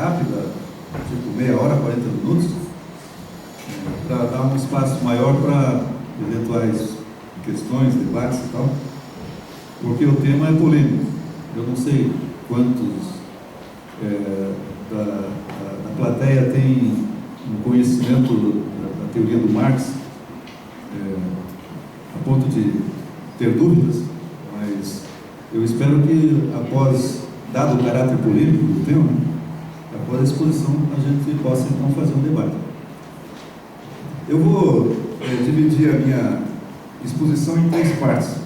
rápida, tipo meia hora, 40 minutos, para dar um espaço maior para eventuais questões, debates e tal, porque o tema é polêmico. Eu não sei quantos da plateia tem um conhecimento da teoria do Marx, a ponto de ter dúvidas, mas eu espero que, dado o caráter polêmico do tema, após a exposição, a gente possa então fazer um debate. Eu vou dividir a minha exposição em 3 partes.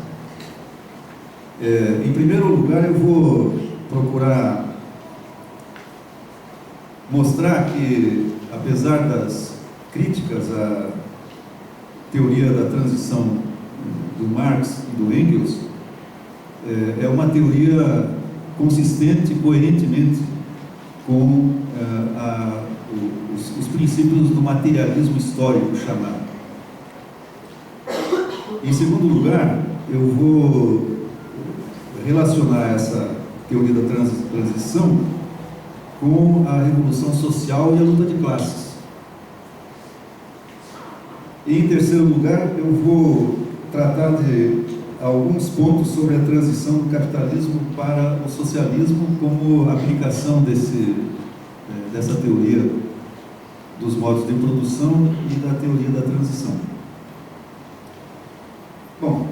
Em primeiro lugar, eu vou procurar mostrar que, apesar das críticas à teoria da transição do Marx e do Engels, é uma teoria consistente e coerentemente com os princípios do materialismo histórico chamado. Em segundo lugar, eu vou relacionar essa teoria da transição com a revolução social e a luta de classes. E, em terceiro lugar, eu vou tratar de alguns pontos sobre a transição do capitalismo para o socialismo como aplicação dessa teoria dos modos de produção e da teoria da transição. Bom,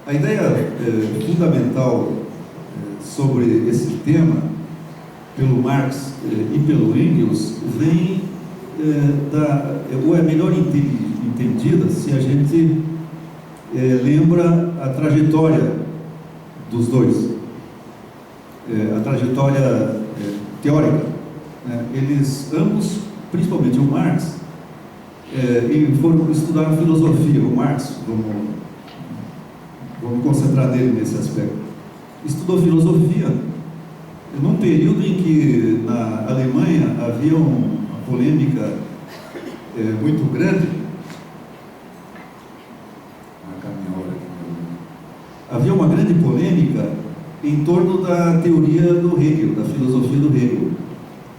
a ideia fundamental sobre esse tema, pelo Marx e pelo Engels, vem ou é melhor entendida se a gente lembra a trajetória dos dois, a trajetória teórica. Eles ambos, principalmente o Marx, foram estudar filosofia. O Marx, vamos concentrar nele nesse aspecto, estudou filosofia num período em que na Alemanha havia uma polêmica muito grande. Havia uma grande polêmica em torno da teoria do Hegel, da filosofia do Hegel,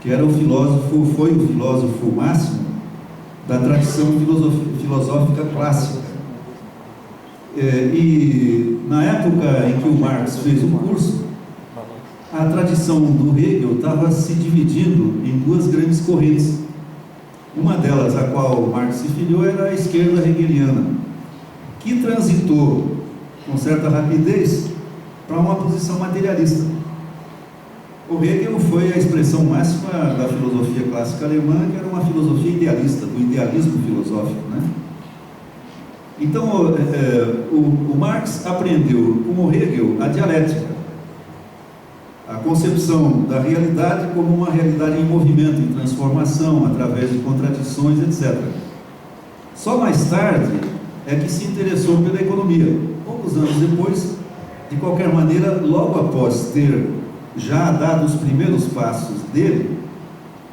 que era foi o filósofo máximo da tradição filosófica clássica. E na época em que o Marx fez o curso, a tradição do Hegel estava se dividindo em 2 grandes correntes. Uma delas, a qual Marx se filiou, era a esquerda hegeliana, que transitou com certa rapidez para uma posição materialista. O Hegel foi a expressão máxima da filosofia clássica alemã, que era uma filosofia idealista, do idealismo filosófico, né? Então, o Marx aprendeu com o Hegel a dialética, a concepção da realidade como uma realidade em movimento, em transformação, através de contradições, etc. Só mais tarde é que se interessou pela economia. Poucos anos depois, de qualquer maneira, logo após ter já dado os primeiros passos dele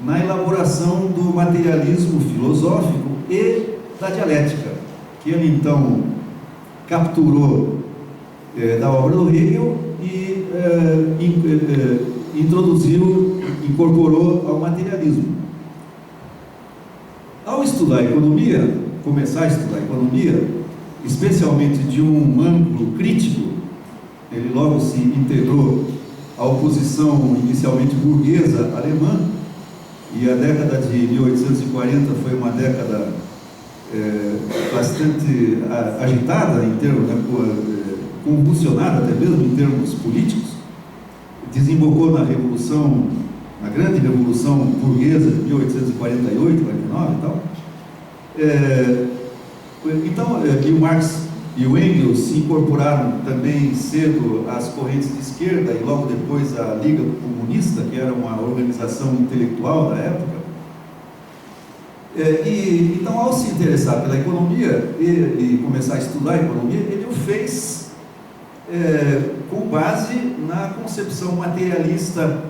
na elaboração do materialismo filosófico e da dialética, que ele então capturou da obra do Hegel e incorporou ao materialismo. Ao estudar economia, começar a estudar economia, especialmente de um ângulo crítico, ele logo se integrou à oposição inicialmente burguesa alemã, e a década de 1840 foi uma década bastante agitada em termos, convulsionada até mesmo em termos políticos. Desembocou na grande revolução burguesa de 1848, 49 e tal. Então, e o Marx e o Engels se incorporaram também cedo às correntes de esquerda e logo depois à Liga Comunista, que era uma organização intelectual da época. Então, ao se interessar pela economia e começar a estudar a economia, ele o fez com base na concepção materialista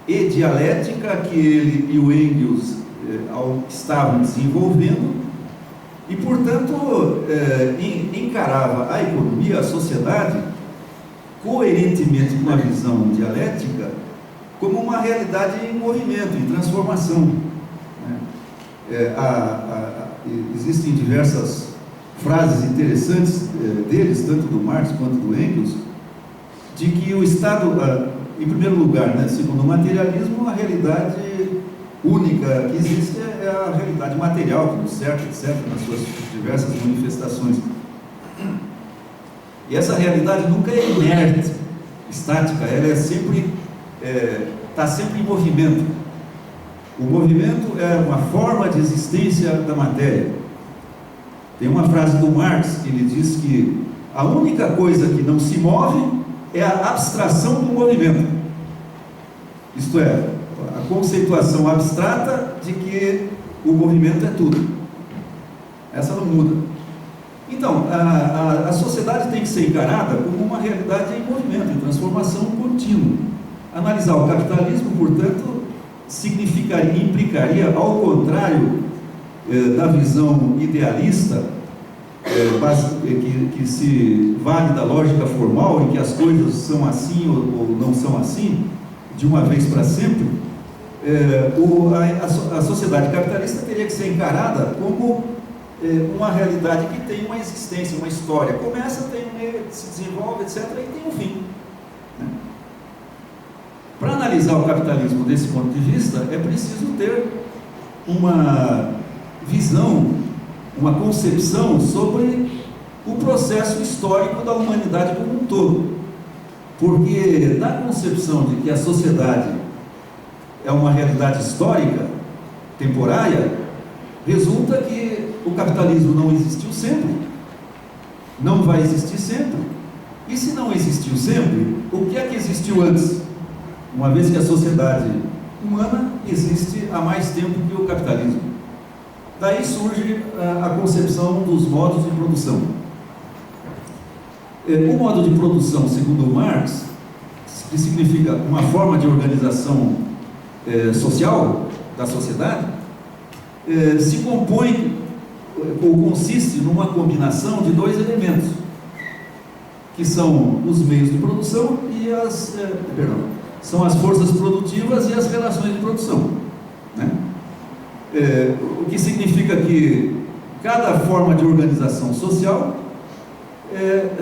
e dialética que ele e o Engels estavam desenvolvendo, e, portanto, encarava a economia, a sociedade, coerentemente com a visão dialética, como uma realidade em movimento, em transformação, né? Existem diversas frases interessantes deles, tanto do Marx quanto do Engels, de que o Estado, em primeiro lugar, né, segundo o materialismo, a realidade única que existe é a realidade material, que nos cerca, etc., nas suas diversas manifestações. E essa realidade nunca é inerte, estática, ela é sempre, está sempre em movimento. O movimento é uma forma de existência da matéria. Tem uma frase do Marx que ele diz que a única coisa que não se move é a abstração do movimento. Isto é, a conceituação abstrata de que o movimento é tudo. Essa não muda. Então, a sociedade tem que ser encarada como uma realidade em movimento, em transformação contínua. Analisar o capitalismo, portanto, implicaria, ao contrário da visão idealista, que se vale da lógica formal, em que as coisas são assim ou não são assim, de uma vez para sempre, a sociedade capitalista teria que ser encarada como uma realidade que tem uma existência, uma história. Começa, tem um meio, se desenvolve, etc., e tem um fim, né? Para analisar o capitalismo desse ponto de vista, é preciso ter uma visão, uma concepção sobre o processo histórico da humanidade como um todo. Porque da concepção de que a sociedade é uma realidade histórica, temporária, resulta que o capitalismo não existiu sempre, não vai existir sempre. E se não existiu sempre, o que é que existiu antes? Uma vez que a sociedade humana existe há mais tempo que o capitalismo. Daí surge a concepção dos modos de produção. O modo de produção, segundo Marx, que significa uma forma de organização social da sociedade, se compõe ou consiste numa combinação de dois elementos, que são os meios de produção e são as forças produtivas e as relações de produção, né? O que significa que cada forma de organização social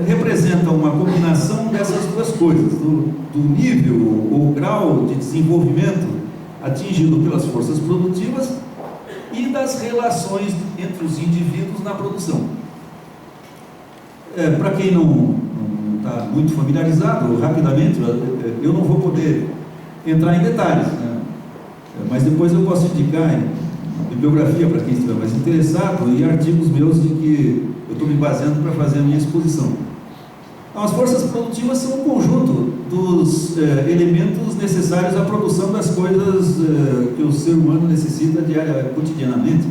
representa uma combinação dessas duas coisas, do nível ou grau de desenvolvimento atingido pelas forças produtivas e das relações entre os indivíduos na produção. Para quem não está muito familiarizado, rapidamente, eu não vou poder entrar em detalhes, né? Mas depois eu posso indicar em bibliografia para quem estiver mais interessado e artigos meus de que eu estou me baseando para fazer a minha exposição. As forças produtivas são um conjunto dos elementos necessários à produção das coisas que o ser humano necessita cotidianamente.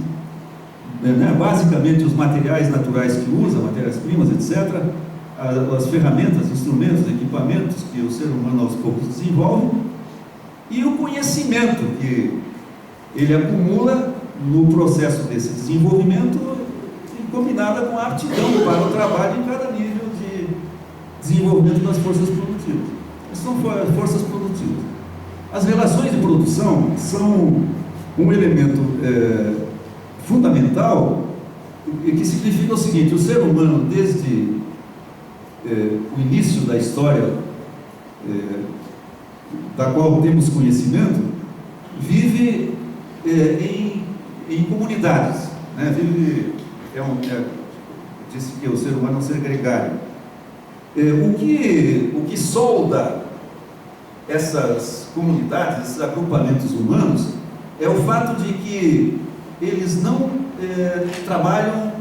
Basicamente os materiais naturais que usa, matérias-primas, etc., as ferramentas, instrumentos, equipamentos que o ser humano aos poucos desenvolve, e o conhecimento que ele acumula no processo desse desenvolvimento, combinada com a aptidão para o trabalho em cada nível de desenvolvimento das forças produtivas. Essas são forças produtivas. As relações de produção são um elemento fundamental, que significa o seguinte: o ser humano, desde o início da história da qual temos conhecimento, vive em comunidades, né? Disse que o ser humano é um ser gregário. O que solda essas comunidades, esses agrupamentos humanos, é o fato de que eles não trabalham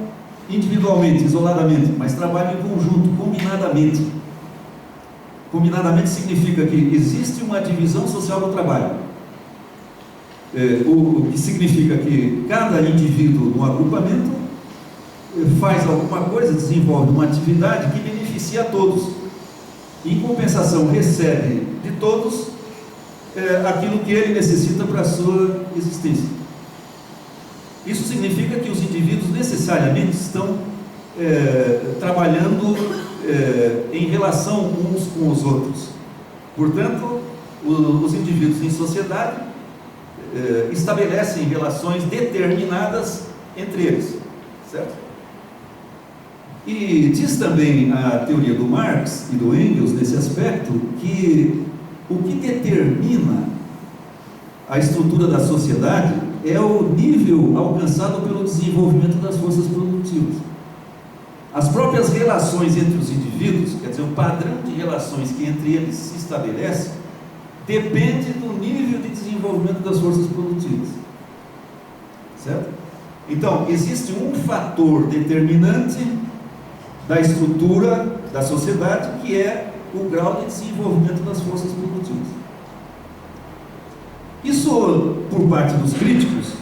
individualmente, isoladamente, mas trabalham em conjunto, combinadamente. Combinadamente significa que existe uma divisão social do trabalho. O que significa que cada indivíduo no agrupamento faz alguma coisa, desenvolve uma atividade que beneficia a todos. Em compensação, recebe de todos aquilo que ele necessita para a sua existência. Isso significa que os indivíduos necessariamente estão trabalhando em relação uns com os outros. Portanto, os indivíduos em sociedade estabelecem relações determinadas entre eles, certo? E diz também a teoria do Marx e do Engels, nesse aspecto, que o que determina a estrutura da sociedade é o nível alcançado pelo desenvolvimento das forças produtivas. As próprias relações entre os indivíduos, quer dizer, o padrão de relações que entre eles se estabelece, depende do nível de desenvolvimento das forças produtivas, certo? Então, existe um fator determinante da estrutura da sociedade, que é o grau de desenvolvimento das forças produtivas. Isso, por parte dos críticos,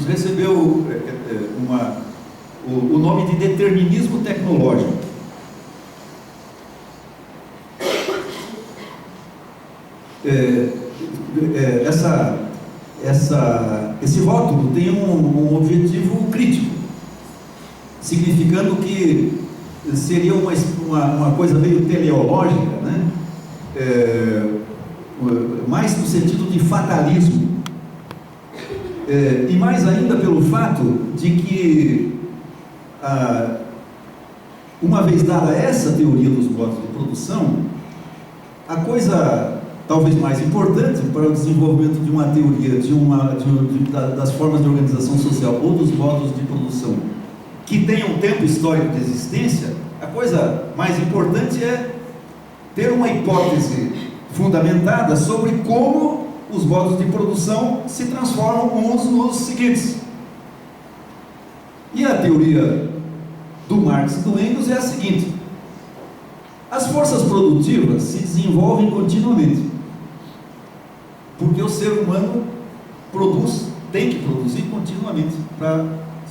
recebeu o nome de determinismo tecnológico. Esse rótulo tem um objetivo crítico, significando que seria uma coisa meio teleológica, né? Mais no sentido de fatalismo, e mais ainda pelo fato de que, uma vez dada essa teoria dos modos de produção, a coisa talvez mais importante para o desenvolvimento de uma teoria das formas de organização social ou dos modos de produção que tenham um tempo histórico de existência, a coisa mais importante é ter uma hipótese fundamentada sobre como os modos de produção se transformam uns nos seguintes. E a teoria do Marx e do Engels é a seguinte: as forças produtivas se desenvolvem continuamente, porque o ser humano tem que produzir continuamente para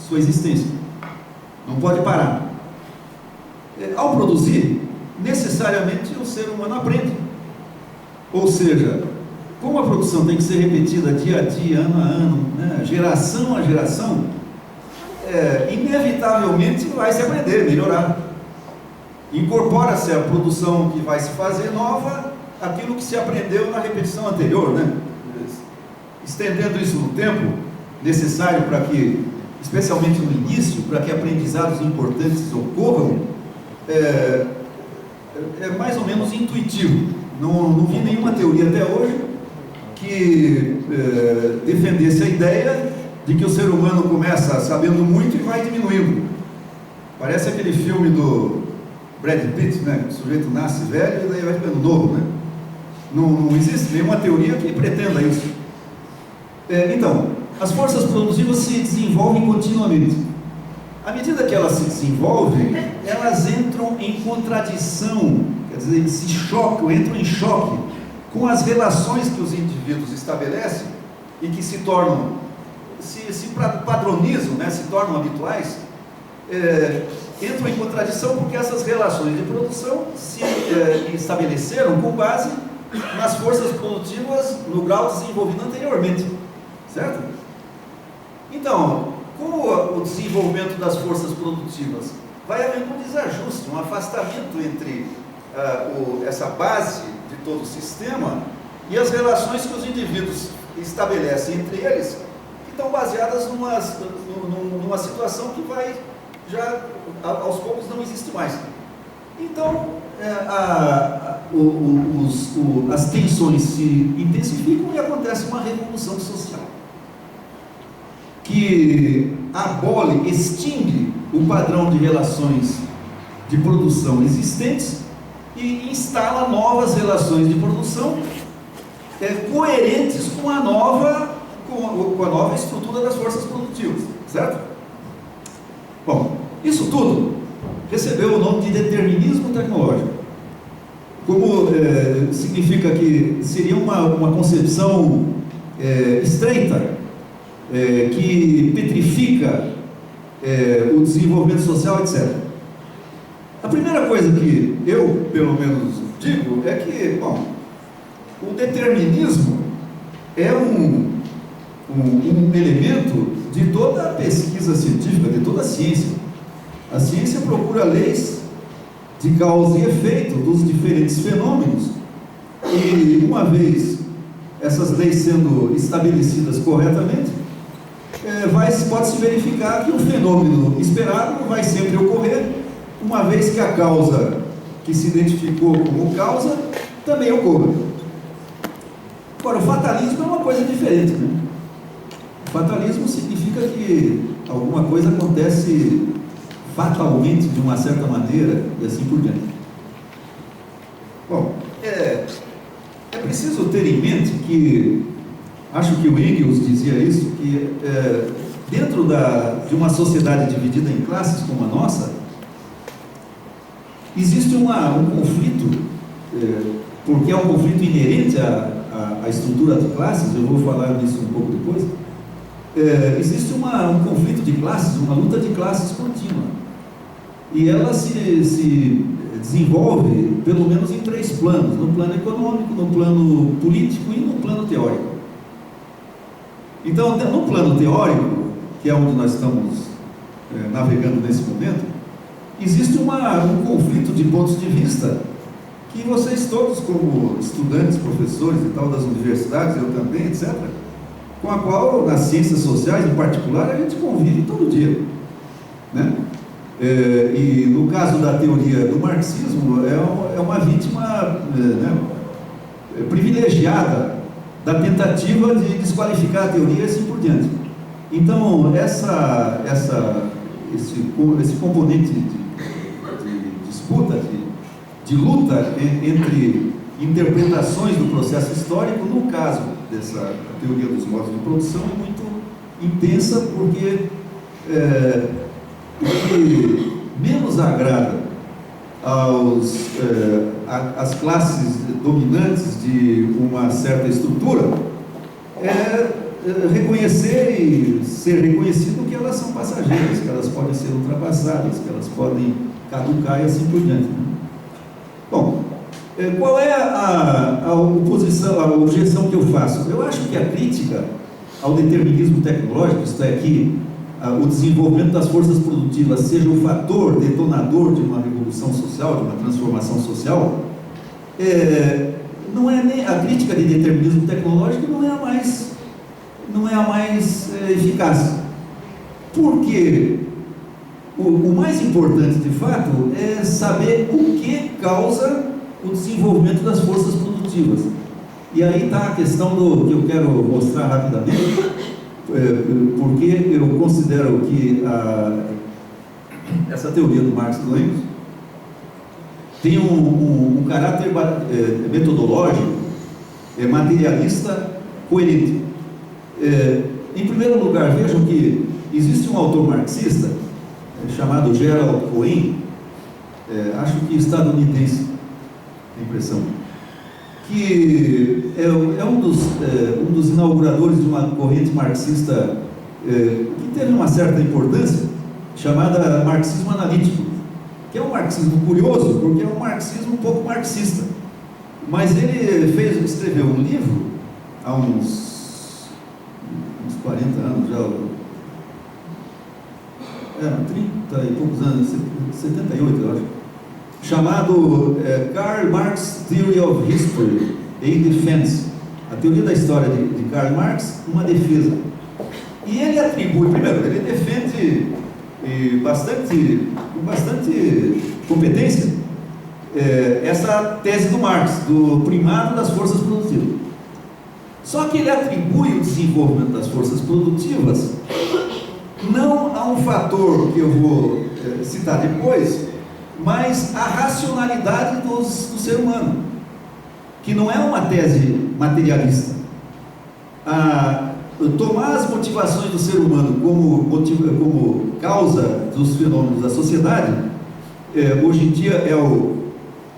sua existência, não pode parar. Ao produzir, necessariamente o ser humano aprende, ou seja, como a produção tem que ser repetida dia a dia, ano a ano, né, geração a geração, inevitavelmente vai se aprender, melhorar. Incorpora-se a produção que vai se fazer nova, aquilo que se aprendeu na repetição anterior, né? Estendendo isso no tempo necessário para que, especialmente no início, para que aprendizados importantes ocorram, é mais ou menos intuitivo. Não vi nenhuma teoria até hoje que defendesse a ideia de que o ser humano começa sabendo muito e vai diminuindo. Parece aquele filme do Brad Pitt, né? O sujeito nasce velho e daí vai ficando novo, né? Não existe nenhuma teoria que pretenda isso. Então, as forças produtivas se desenvolvem continuamente. À medida que elas se desenvolvem, elas entram em contradição, quer dizer, entram em choque com as relações que os indivíduos estabelecem e que se tornam, se padronizam, né? Se tornam habituais. Entram em contradição porque essas relações de produção se estabeleceram com base nas forças produtivas no grau desenvolvido anteriormente, certo? Então, com o desenvolvimento das forças produtivas, vai havendo um desajuste, um afastamento entre essa base de todo o sistema e as relações que os indivíduos estabelecem entre eles, que estão baseadas numa situação que vai já aos poucos não existe mais. Então, as tensões se intensificam e acontece uma revolução social que extingue o padrão de relações de produção existentes e instala novas relações de produção coerentes com a nova estrutura das forças produtivas, certo? Bom, isso tudo recebeu o nome de determinismo tecnológico. Como significa que seria uma concepção estreita, que petrifica o desenvolvimento social, etc. A primeira coisa que eu, pelo menos, digo é que, bom, o determinismo é um elemento de toda a pesquisa científica, de toda a ciência. A ciência procura leis de causa e efeito dos diferentes fenômenos, e uma vez essas leis sendo estabelecidas corretamente, pode-se verificar que o fenômeno esperado vai sempre ocorrer, uma vez que a causa que se identificou como causa também ocorra. Agora, o fatalismo é uma coisa diferente, né? O fatalismo significa que alguma coisa acontece fatalmente, de uma certa maneira, e assim por diante. Bom, é preciso ter em mente que, acho que o Engels dizia isso, que dentro de uma sociedade dividida em classes como a nossa, existe um conflito, porque é um conflito inerente à estrutura de classes. Eu vou falar disso um pouco depois. Existe um conflito de classes, uma luta de classes contínua, e ela se desenvolve pelo menos em 3 planos: no plano econômico, no plano político e no plano teórico. Então, no plano teórico, que é onde nós estamos navegando nesse momento, existe um conflito de pontos de vista que vocês todos, como estudantes, professores e tal das universidades, eu também, etc., com a qual, nas ciências sociais em particular, a gente convive todo dia, né? E no caso da teoria do marxismo, é uma vítima privilegiada da tentativa de desqualificar a teoria e assim por diante. Então, esse componente de disputa, de luta entre interpretações do processo histórico, no caso dessa teoria dos modos de produção, é muito intensa, porque o que menos agrada às classes dominantes de uma certa estrutura é reconhecer e ser reconhecido que elas são passageiras, que elas podem ser ultrapassadas, que elas podem caducar e assim por diante, né? Bom, qual é a objeção que eu faço? Eu acho que a crítica ao determinismo tecnológico, isto é, que o desenvolvimento das forças produtivas seja o fator detonador de uma revolução social, de uma transformação social, não é nem a crítica de determinismo tecnológico não é a mais eficaz, porque o mais importante de fato é saber o que causa o desenvolvimento das forças produtivas. E aí está a questão que eu quero mostrar rapidamente, porque eu considero que essa teoria do Marx e do Engels tem um caráter metodológico, materialista, coerente. Em primeiro lugar, vejam que existe um autor marxista chamado Gerald Cohen, acho que estadunidense, a impressão, que é um dos inauguradores de uma corrente marxista que teve uma certa importância, chamada marxismo analítico, que é um marxismo curioso, porque é um marxismo um pouco marxista, mas ele escreveu um livro há uns 40 anos já, 30 e poucos anos, 78 eu acho, chamado Karl Marx Theory of History a Defense, a teoria da história de Karl Marx, uma defesa. E ele atribui, primeiro, ele defende com bastante competência essa tese do Marx, do primado das forças produtivas. Só que ele atribui o desenvolvimento das forças produtivas não a um fator que eu vou citar depois, mas a racionalidade do ser humano, que não é uma tese materialista. Tomar as motivações do ser humano como causa dos fenômenos da sociedade, hoje em dia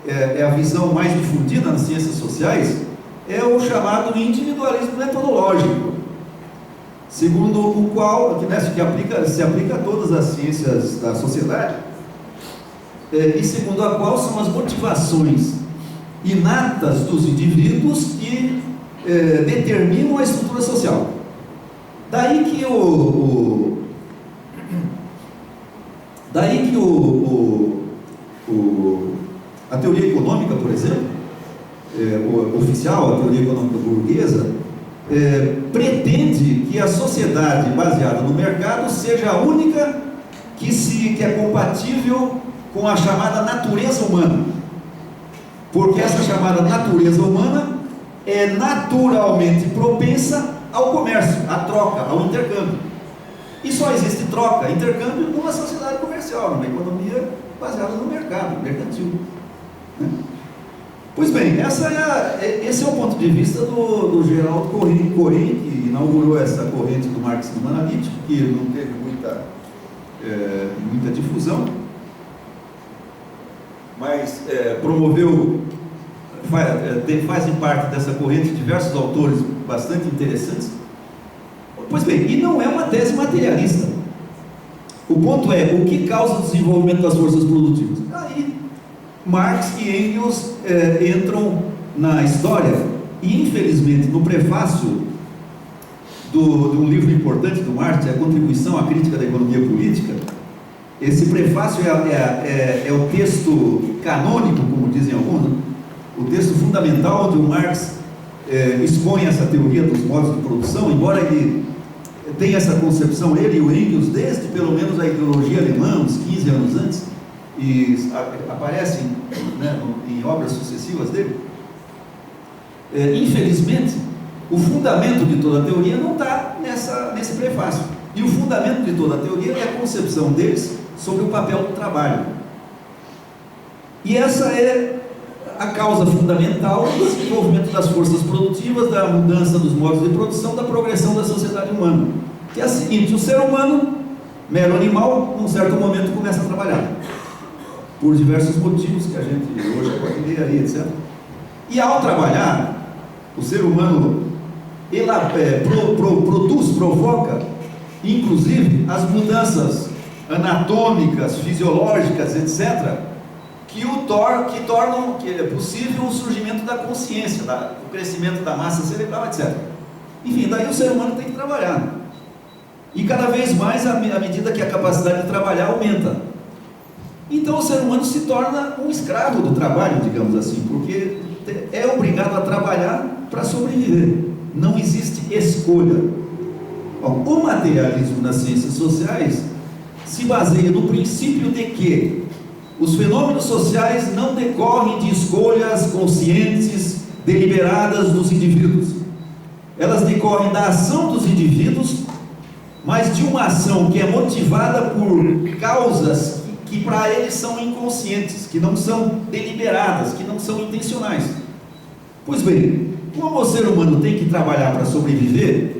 é a visão mais difundida nas ciências sociais, é o chamado individualismo metodológico, segundo o qual, que se aplica a todas as ciências da sociedade, e segundo a qual são as motivações inatas dos indivíduos que determinam a estrutura social. Daí que a teoria econômica, por exemplo, oficial, a teoria econômica burguesa, pretende que a sociedade baseada no mercado seja a única que é compatível com a chamada natureza humana, porque essa chamada natureza humana é naturalmente propensa ao comércio, à troca, ao intercâmbio. E só existe troca, intercâmbio numa sociedade comercial, numa economia baseada no mercado, mercantil, né? Pois bem, esse é o ponto de vista do Geraldo Cohen, que inaugurou essa corrente do marxismo analítico, que não teve muita difusão, mas promoveu, fazem parte dessa corrente diversos autores bastante interessantes. Pois bem, e não é uma tese materialista. O ponto é, o que causa o desenvolvimento das forças produtivas? Aí Marx e Engels entram na história, e infelizmente no prefácio de um livro importante do Marx, a Contribuição à Crítica da Economia Política. Esse prefácio é o texto canônico, como dizem alguns, né? O texto fundamental onde o Marx expõe essa teoria dos modos de produção, embora ele tenha essa concepção, ele e o Engels, desde pelo menos a ideologia alemã, uns 15 anos antes, e aparecem, né, em obras sucessivas dele. Infelizmente, o fundamento de toda a teoria não está nesse prefácio. E o fundamento de toda a teoria é a concepção deles sobre o papel do trabalho. E essa é a causa fundamental do desenvolvimento das forças produtivas, da mudança dos modos de produção, da progressão da sociedade humana. Que é a seguinte: o ser humano, mero animal, num certo momento começa a trabalhar, por diversos motivos que a gente hoje pode ler aí, etc. E ao trabalhar, o ser humano provoca, inclusive, as mudanças anatômicas, fisiológicas, etc., que tornam possível o surgimento da consciência, o crescimento da massa cerebral, etc. Enfim, daí o ser humano tem que trabalhar. E cada vez mais, à medida que a capacidade de trabalhar aumenta. Então o ser humano se torna um escravo do trabalho, digamos assim, porque é obrigado a trabalhar para sobreviver. Não existe escolha. Bom, o materialismo nas ciências sociais se baseia no princípio de que os fenômenos sociais não decorrem de escolhas conscientes, deliberadas dos indivíduos. Elas decorrem da ação dos indivíduos, mas de uma ação que é motivada por causas que para eles são inconscientes, que não são deliberadas, que não são intencionais. Pois bem, como o ser humano tem que trabalhar para sobreviver,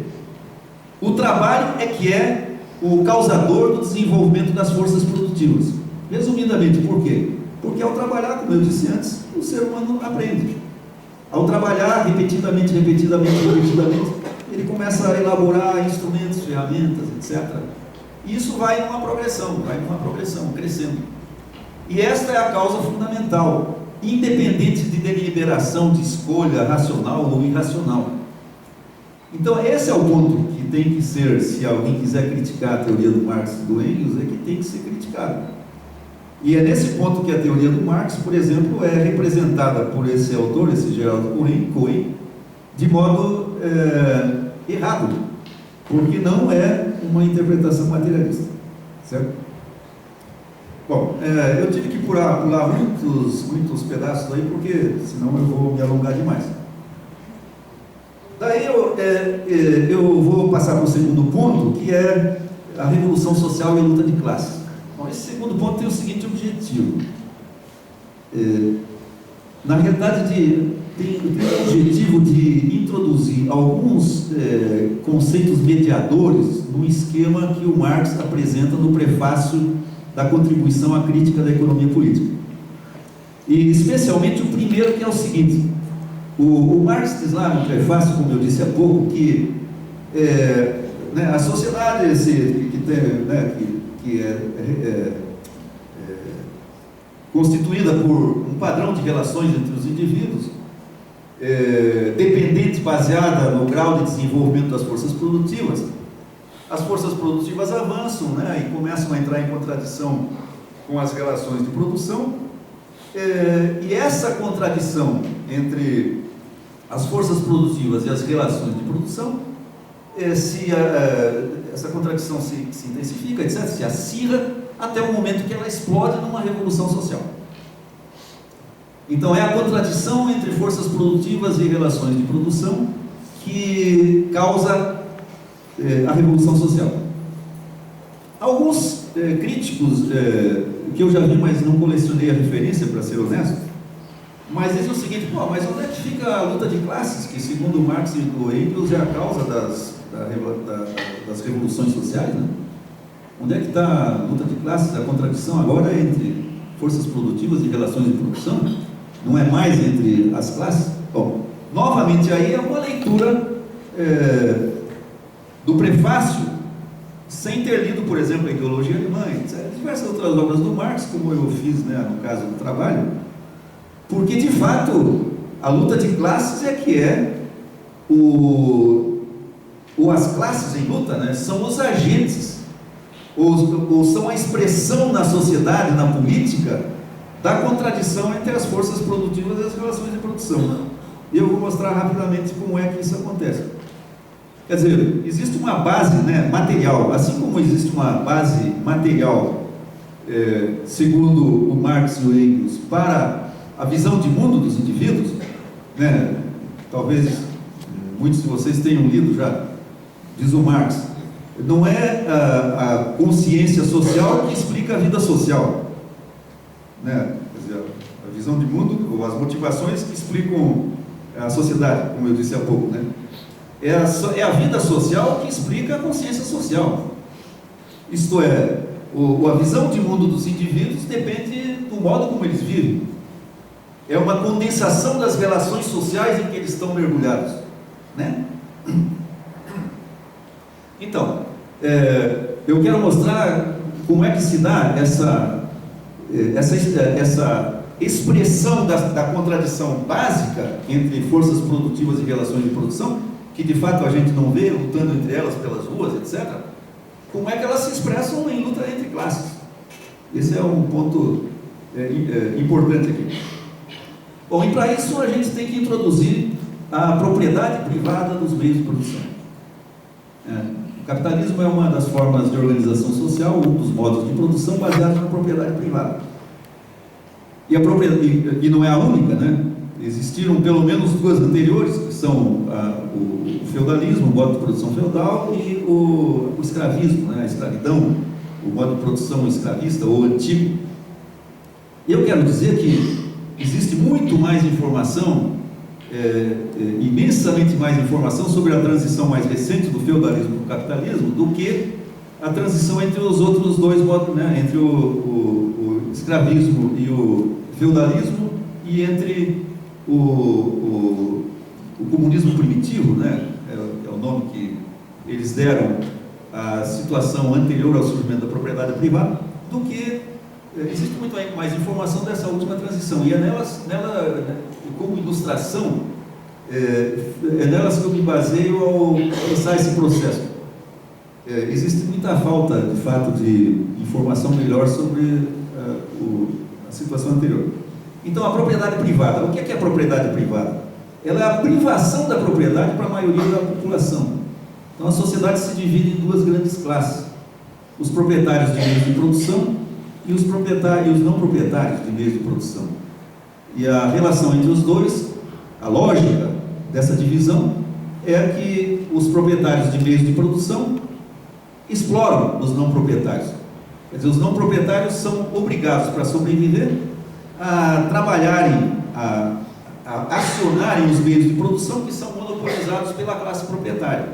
o trabalho é que é o causador do desenvolvimento das forças produtivas. Resumidamente, por quê? Porque ao trabalhar, como eu disse antes, o ser humano aprende. Ao trabalhar repetidamente, ele começa a elaborar instrumentos, ferramentas, etc. E isso vai numa progressão, crescendo. E esta é a causa fundamental, independente de deliberação, de escolha racional ou irracional. Então esse é o ponto que tem que ser, se alguém quiser criticar a teoria do Marx e do Engels, é que tem que ser criticado. E é nesse ponto que a teoria do Marx, por exemplo, é representada por esse autor, esse Geraldo Cohen, de modo errado, porque não é uma interpretação materialista, certo? Bom, eu tive que pular muitos pedaços aí, porque senão eu vou me alongar demais. Daí eu vou passar para o segundo ponto, que é a revolução social e a luta de classes. Bom, esse segundo ponto tem o seguinte objetivo. Na realidade, tem o objetivo de introduzir alguns conceitos mediadores no esquema que o Marx apresenta no prefácio da Contribuição à Crítica da Economia Política. E especialmente o primeiro, que é o seguinte: o Marx diz lá no prefácio, como eu disse há pouco, que a sociedade que é constituída por um padrão de relações entre os indivíduos, dependente, baseada no grau de desenvolvimento das forças produtivas, as forças produtivas avançam, né, e começam a entrar em contradição com as relações de produção, e essa contradição entre as forças produtivas e as relações de produção, essa contradição se intensifica, etc., se acirra, até o momento que ela explode numa revolução social. Então, é a contradição entre forças produtivas e relações de produção que causa a revolução social. Alguns críticos, que eu já vi, mas não colecionei a referência, para ser honesto, mas dizem o seguinte: mas onde é que fica a luta de classes, que segundo Marx e Engels é a causa das revoluções sociais, né? Onde é que está a luta de classes, a contradição agora entre forças produtivas e relações de produção? Não é mais entre as classes? Bom, novamente aí é uma leitura do prefácio, sem ter lido, por exemplo, a Ideologia Alemã, etc., diversas outras obras do Marx, como eu fiz, né, no caso do trabalho, porque, de fato, a luta de classes as classes em luta, né, são os agentes, ou são a expressão na sociedade, na política, da contradição entre as forças produtivas e as relações de produção. E eu vou mostrar rapidamente como é que isso acontece. Quer dizer, existe uma base, né, material, assim como existe uma base material, segundo o Marx e o Engels, para a visão de mundo dos indivíduos, né, talvez muitos de vocês tenham lido já, diz o Marx, não é a consciência social que explica a vida social, né? Quer dizer, a visão de mundo, ou as motivações que explicam a sociedade, como eu disse há pouco, né? É a vida social que explica a consciência social. Isto é, a visão de mundo dos indivíduos depende do modo como eles vivem. É uma condensação das relações sociais em que eles estão mergulhados, né? Então, eu quero mostrar como é que se dá essa expressão da contradição básica entre forças produtivas e relações de produção, que de fato a gente não vê lutando entre elas pelas ruas, etc. Como é que elas se expressam em luta entre classes? Esse é um ponto importante aqui. Bom, e para isso a gente tem que introduzir a propriedade privada dos meios de produção. O capitalismo é uma das formas de organização social, um dos modos de produção baseados na propriedade privada. E não é a única, né? Existiram pelo menos duas anteriores, que são o feudalismo, o modo de produção feudal, e o escravismo, né? A escravidão, o modo de produção escravista ou antigo. Eu quero dizer que existe muito mais informação, imensamente mais informação sobre a transição mais recente do feudalismo para o capitalismo do que a transição entre os outros dois modos, né? Entre o escravismo e o feudalismo, e entre o comunismo primitivo, né? É o nome que eles deram à situação anterior ao surgimento da propriedade privada, do que existe muito mais informação dessa última transição, e é nela como ilustração, é nelas que eu me baseio ao pensar esse processo. Existe muita falta, de fato, de informação melhor sobre a situação anterior. Então, a propriedade privada. O que é a propriedade privada? Ela é a privação da propriedade para a maioria da população. Então, a sociedade se divide em duas grandes classes: os proprietários de meios de produção e os não proprietários de meios de produção. E a relação entre os dois, a lógica dessa divisão, é que os proprietários de meios de produção exploram os não proprietários. Quer dizer, os não proprietários são obrigados, para sobreviver, a trabalharem, a acionarem os meios de produção que são monopolizados pela classe proprietária.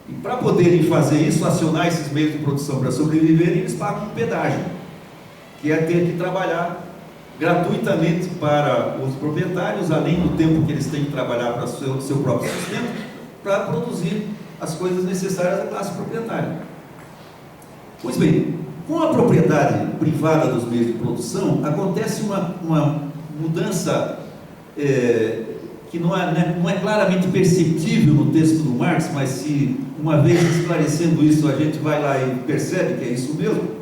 E para poderem fazer isso, acionar esses meios de produção para sobreviverem, eles pagam um pedágio, que é ter que trabalhar gratuitamente para os proprietários, além do tempo que eles têm que trabalhar para o seu próprio sustento, para produzir as coisas necessárias à classe proprietária. Pois bem, com a propriedade privada dos meios de produção, acontece uma mudança que não é claramente perceptível no texto do Marx, mas se uma vez esclarecendo isso a gente vai lá e percebe que é isso mesmo,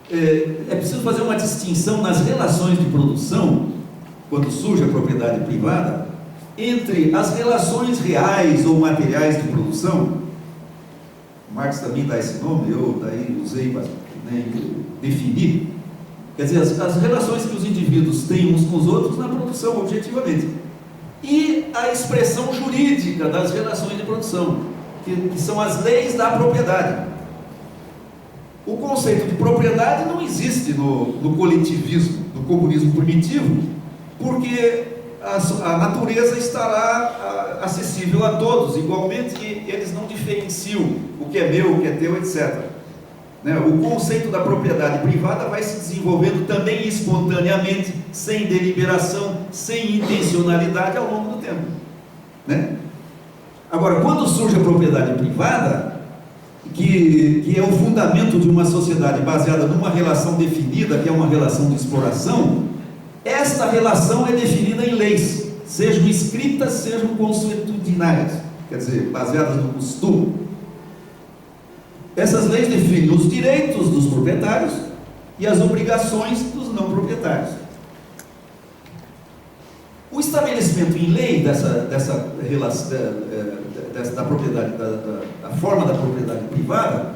é preciso fazer uma distinção nas relações de produção, quando surge a propriedade privada, entre as relações reais ou materiais de produção. Marx também dá esse nome, eu daí usei para definir. Quer dizer, as relações que os indivíduos têm uns com os outros na produção, objetivamente. E a expressão jurídica das relações de produção, que são as leis da propriedade. O conceito de propriedade não existe no coletivismo, no comunismo primitivo, porque a natureza estará acessível a todos igualmente, e eles não diferenciam o que é meu, o que é teu, etc. O conceito da propriedade privada vai se desenvolvendo também espontaneamente, sem deliberação, sem intencionalidade ao longo do tempo. Agora, quando surge a propriedade privada, que é o fundamento de uma sociedade baseada numa relação definida, que é uma relação de exploração, esta relação é definida em leis, sejam escritas, sejam consuetudinárias, quer dizer, baseadas no costume. Essas leis definem os direitos dos proprietários e as obrigações dos não proprietários. O estabelecimento em lei dessa relação, da propriedade, da forma da propriedade privada,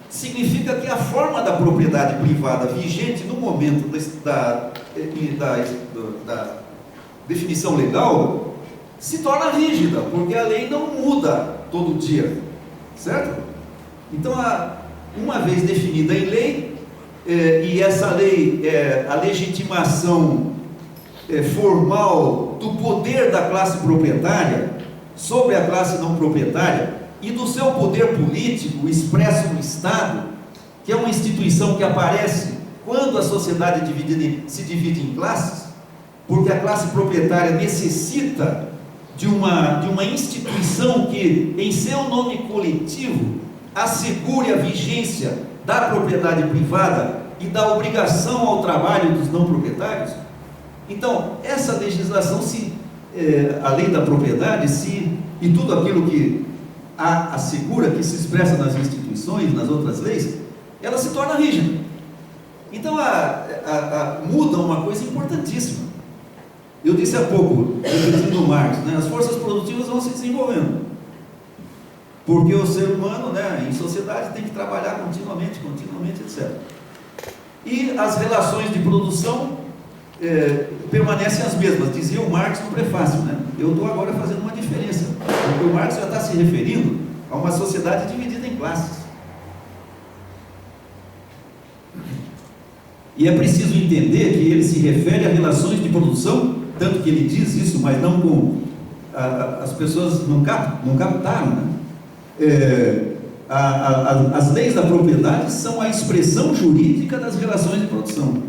significa que a forma da propriedade privada vigente no momento da definição legal se torna rígida, porque a lei não muda todo dia, certo? Então, uma vez definida em lei, e essa lei é a legitimação formal do poder da classe proprietária sobre a classe não proprietária e do seu poder político expresso no Estado, que é uma instituição que aparece quando a sociedade se divide em classes, porque a classe proprietária necessita de uma instituição que, em seu nome coletivo, assegure a vigência da propriedade privada e da obrigação ao trabalho dos não proprietários. Então, essa legislação, a lei da propriedade, e tudo aquilo que a assegura, que se expressa nas instituições, nas outras leis, ela se torna rígida. Então, muda uma coisa importantíssima. Eu disse há pouco, repetindo Marx, as forças produtivas vão se desenvolvendo, porque o ser humano, em sociedade, tem que trabalhar continuamente, etc. E as relações de produção permanecem as mesmas, dizia o Marx no prefácio. Eu estou agora fazendo uma diferença, porque o Marx já está se referindo a uma sociedade dividida em classes. E é preciso entender que ele se refere a relações de produção, tanto que ele diz isso, mas não com... as pessoas não captaram, as leis da propriedade são a expressão jurídica das relações de produção.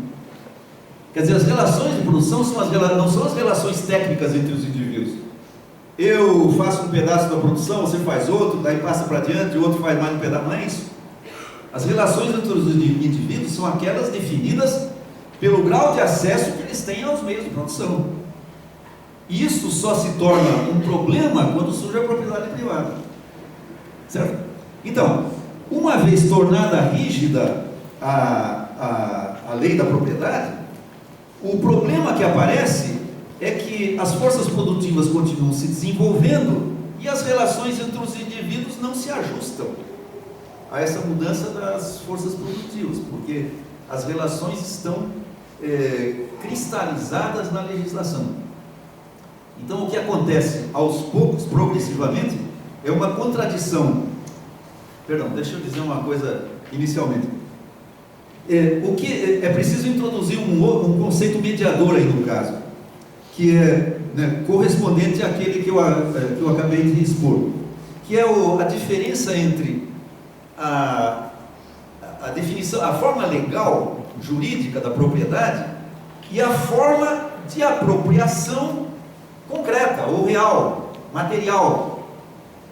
Quer dizer, as relações de produção não são as relações técnicas entre os indivíduos. Eu faço um pedaço da produção, você faz outro, daí passa para diante, o outro faz mais um pedaço, não é isso. As relações entre os indivíduos são aquelas definidas pelo grau de acesso que eles têm aos meios de produção. E isso só se torna um problema quando surge a propriedade privada. Certo? Então, uma vez tornada rígida a lei da propriedade, o problema que aparece é que as forças produtivas continuam se desenvolvendo e as relações entre os indivíduos não se ajustam a essa mudança das forças produtivas, porque as relações estão cristalizadas na legislação. Então, o que acontece aos poucos, progressivamente, é uma contradição. Perdão, deixa eu dizer uma coisa inicialmente. O que é preciso introduzir um conceito mediador aí no caso, que é correspondente àquele que eu acabei de expor, que é a diferença entre a definição, a forma legal, jurídica da propriedade e a forma de apropriação concreta ou real, material.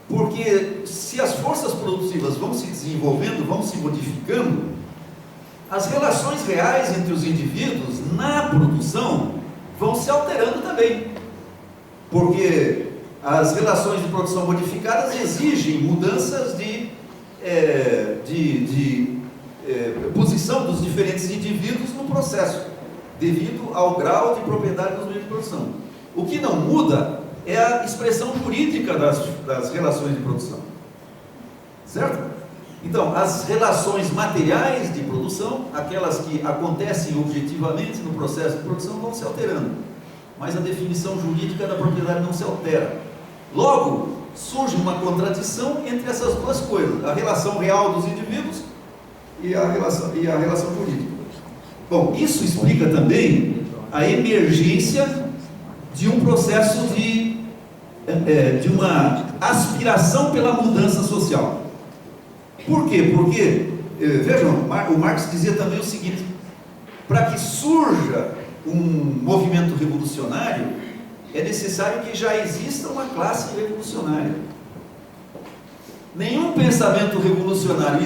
Porque se as forças produtivas vão se desenvolvendo, vão se modificando, as relações reais entre os indivíduos na produção vão se alterando também. porque as relações de produção modificadas exigem mudanças de posição dos diferentes indivíduos no processo, devido ao grau de propriedade dos meios de produção. O que não muda é a expressão jurídica das relações de produção, certo? Então, as relações materiais de produção, aquelas que acontecem objetivamente no processo de produção, vão se alterando, mas a definição jurídica da propriedade não se altera. Logo, surge uma contradição entre essas duas coisas, a relação real dos indivíduos e a relação jurídica. Bom, isso explica também a emergência de um processo de uma aspiração pela mudança social. Por quê? Porque, vejam, o Marx dizia também o seguinte: para que surja um movimento revolucionário, é necessário que já exista uma classe revolucionária. Nenhum pensamento revolucionário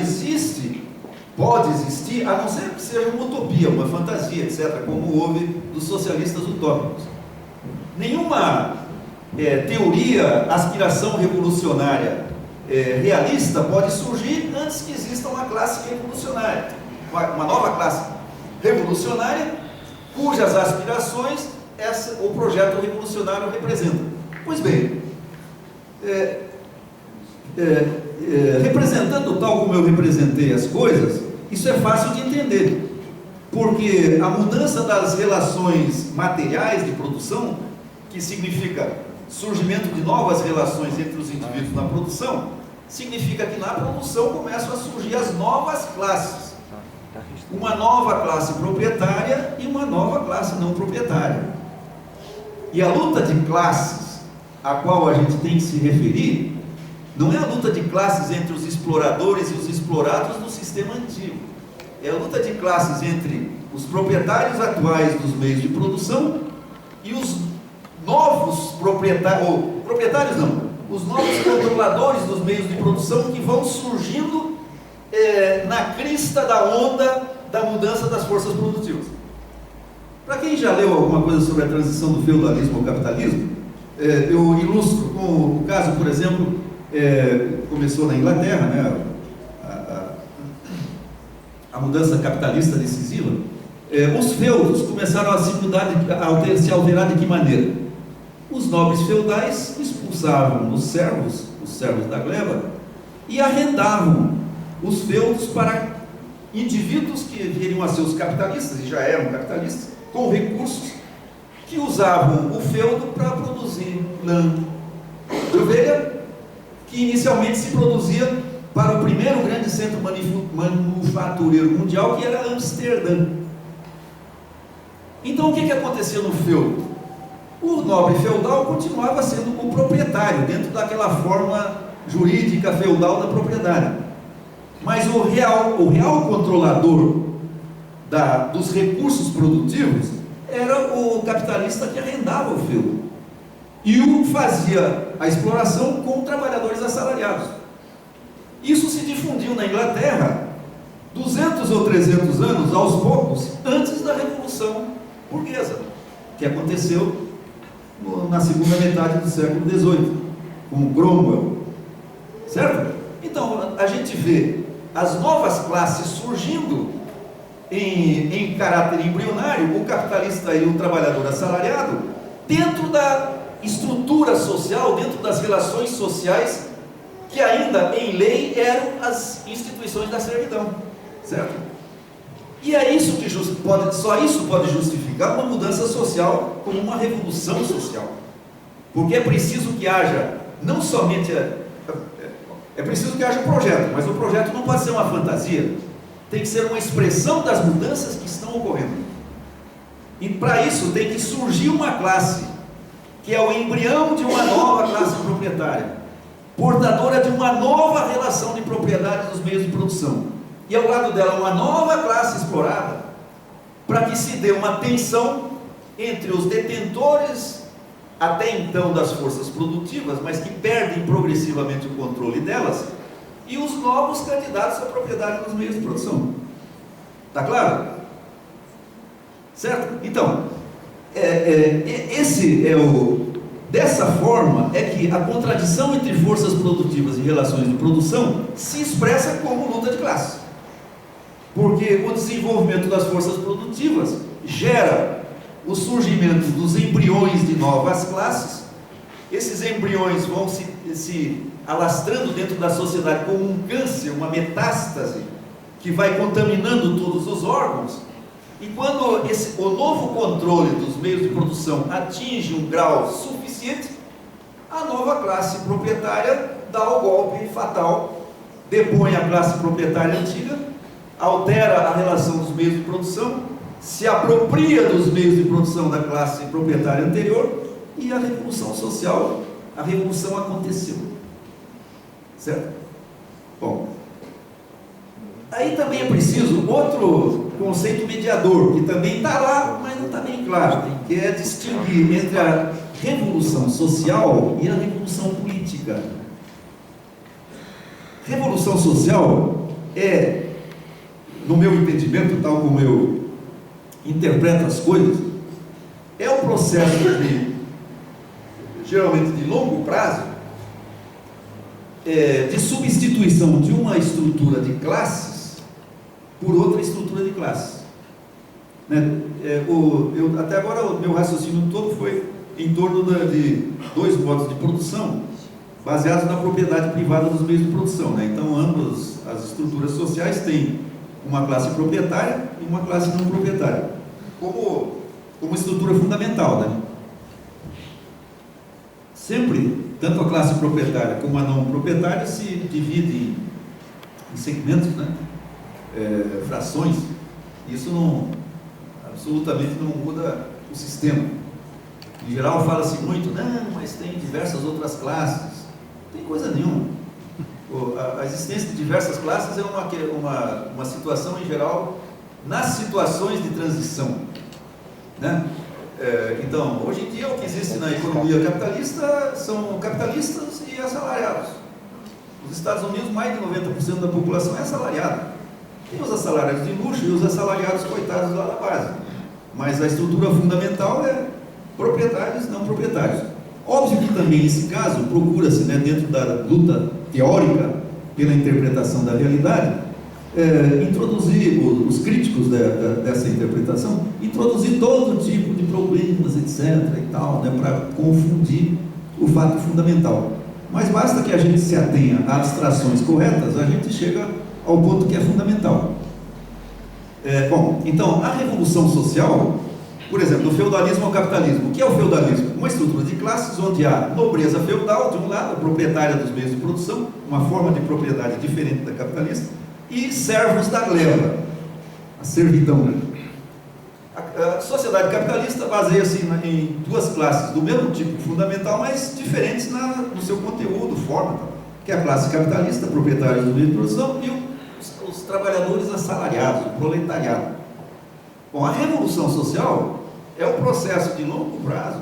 pode existir, a não ser que seja uma utopia, uma fantasia, etc., como houve dos socialistas utópicos. Nenhuma teoria, aspiração revolucionária realista pode surgir antes que exista uma classe revolucionária, uma nova classe revolucionária, cujas aspirações o projeto revolucionário representa. Pois bem, representando tal como eu representei as coisas, isso é fácil de entender, porque a mudança das relações materiais de produção, que significa surgimento de novas relações entre os indivíduos na produção, significa que na produção começam a surgir as novas classes, uma nova classe proprietária e uma nova classe não proprietária. E a luta de classes a qual a gente tem que se referir não é a luta de classes entre os exploradores e os explorados do sistema antigo, é a luta de classes entre os proprietários atuais dos meios de produção e os novos os novos controladores dos meios de produção que vão surgindo na crista da onda da mudança das forças produtivas. Para quem já leu alguma coisa sobre a transição do feudalismo ao capitalismo, eu ilustro com o caso, por exemplo, começou na Inglaterra, né, a mudança capitalista decisiva. Os feudos começaram a se alterar de que maneira? Os nobres feudais expulsavam os servos da gleba, e arrendavam os feudos para indivíduos que viriam a ser os capitalistas, e já eram capitalistas, com recursos, que usavam o feudo para produzir lã de ovelha, que inicialmente se produzia para o primeiro grande centro manufatureiro mundial, que era Amsterdã. Então o que acontecia no feudo? O nobre feudal continuava sendo o proprietário, dentro daquela forma jurídica feudal da propriedade. Mas o real controlador dos recursos produtivos era o capitalista que arrendava o feudo e fazia a exploração com trabalhadores assalariados. Isso se difundiu na Inglaterra 200 ou 300 anos, aos poucos, antes da Revolução Burguesa, que aconteceu na segunda metade do século XVIII, com Cromwell, certo? Então, a gente vê as novas classes surgindo em caráter embrionário, o capitalista e o trabalhador assalariado, dentro da estrutura social, dentro das relações sociais, que ainda em lei eram as instituições da servidão, certo? E é isso que só isso pode justificar uma mudança social como uma revolução social, porque é preciso que haja, não somente é preciso que haja um projeto, mas o projeto não pode ser uma fantasia, tem que ser uma expressão das mudanças que estão ocorrendo. E para isso tem que surgir uma classe, que é o embrião de uma nova classe proprietária, portadora de uma nova relação de propriedade dos meios de produção, e ao lado dela uma nova classe explorada, para que se dê uma tensão entre os detentores até então das forças produtivas, mas que perdem progressivamente o controle delas, e os novos candidatos à propriedade dos meios de produção. Está claro? Certo? Então, esse é Dessa forma é que a contradição entre forças produtivas e relações de produção se expressa como luta de classes. Porque o desenvolvimento das forças produtivas gera o surgimento dos embriões de novas classes. Esses embriões vão se alastrando dentro da sociedade como um câncer, uma metástase, que vai contaminando todos os órgãos. E quando o novo controle dos meios de produção atinge um grau suficiente, a nova classe proprietária dá o golpe fatal, depõe a classe proprietária antiga, altera a relação dos meios de produção, se apropria dos meios de produção da classe proprietária anterior, e a revolução social, a revolução aconteceu. Certo? Bom, aí também é preciso outro conceito mediador, que também está lá, mas não está bem claro, que é distinguir entre a revolução social e a revolução política. Revolução social é, no meu entendimento, tal como eu interpreto as coisas, é um processo geralmente de longo prazo, de substituição de uma estrutura de classes por outra estrutura de classes. Né? Até agora o meu raciocínio todo foi em torno de dois modos de produção baseados na propriedade privada dos meios de produção. Né? Então ambas as estruturas sociais têm uma classe proprietária e uma classe não proprietária como estrutura fundamental. Né? Sempre, tanto a classe proprietária como a não proprietária se dividem em segmentos, né? Frações. Isso absolutamente não muda o sistema. Em geral fala-se muito, não, mas tem diversas outras classes. Não tem coisa nenhuma. A existência de diversas classes é uma situação, em geral, nas situações de transição. Né? Então, hoje em dia, o que existe na economia capitalista são capitalistas e assalariados. Nos Estados Unidos, mais de 90% da população é assalariada. Tem os assalariados de luxo e os assalariados coitados lá da base. Mas a estrutura fundamental é proprietários e não proprietários. Óbvio que também, nesse caso, procura-se, né, dentro da luta teórica pela interpretação da realidade, introduzir, os críticos dessa interpretação, introduzir todo tipo de problemas, etc. e tal, né, para confundir o fato fundamental. Mas basta que a gente se atenha a abstrações corretas, a gente chega ao ponto que é fundamental. Bom, então, a revolução social, por exemplo, do feudalismo ao capitalismo. O que é o feudalismo? Uma estrutura de classes onde há nobreza feudal, de um lado, a proprietária dos meios de produção, uma forma de propriedade diferente da capitalista, e servos da gleba, a servidão. A sociedade capitalista baseia-se em duas classes do mesmo tipo fundamental, mas diferentes no seu conteúdo, forma, que é a classe capitalista, proprietária dos meios de produção, e os trabalhadores assalariados, o proletariado. Bom, a revolução social é um processo de longo prazo,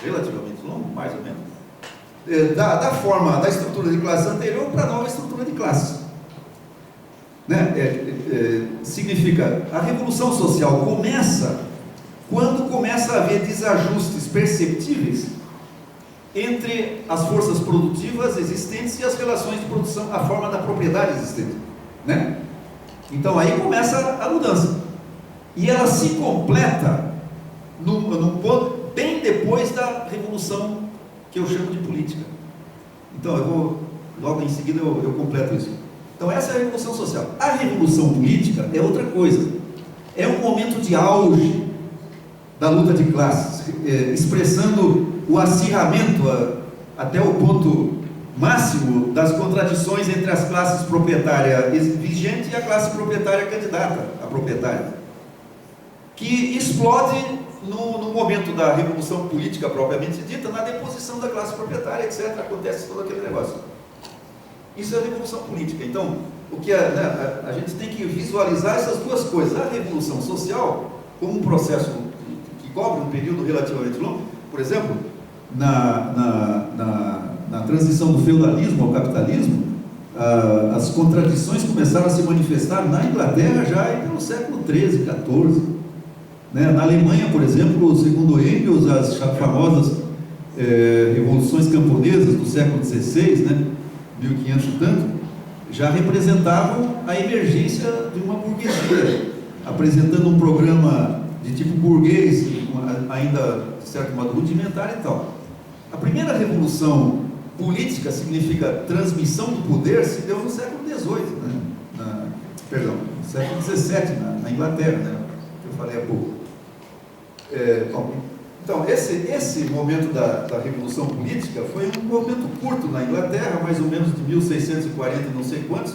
relativamente longo, mais ou menos, da forma da estrutura de classe anterior para a nova estrutura de classe. Né? Significa, a revolução social começa quando começa a haver desajustes perceptíveis entre as forças produtivas existentes e as relações de produção, a forma da propriedade existente. Né? Então aí começa a mudança. E ela se completa num ponto bem depois da revolução que eu chamo de política. Então logo em seguida eu completo isso. Então essa é a revolução social. A revolução política é outra coisa. É um momento de auge da luta de classes, expressando o acirramento até o ponto máximo das contradições entre as classes proprietária vigente e a classe proprietária candidata a proprietária, que explode no momento da revolução política propriamente dita, na deposição da classe proprietária, etc. Acontece todo aquele negócio. Isso é a revolução política. Então, a gente tem que visualizar essas duas coisas. A revolução social como um processo que cobre um período relativamente longo. Por exemplo, na transição do feudalismo ao capitalismo, as contradições começaram a se manifestar na Inglaterra já pelo século XIII, XIV. Né? Na Alemanha, por exemplo, segundo Engels, as famosas revoluções camponesas do século XVI, né, 1500 e tanto, já representavam a emergência de uma burguesia, apresentando um programa de tipo burguês, ainda de certo modo rudimentar e tal. A primeira revolução política, significa transmissão do poder, se deu no século XVIII, né? No século XVII, na Inglaterra, né? Que eu falei há pouco. Então, esse momento da revolução política foi um momento curto na Inglaterra, mais ou menos de 1640 e não sei quantos,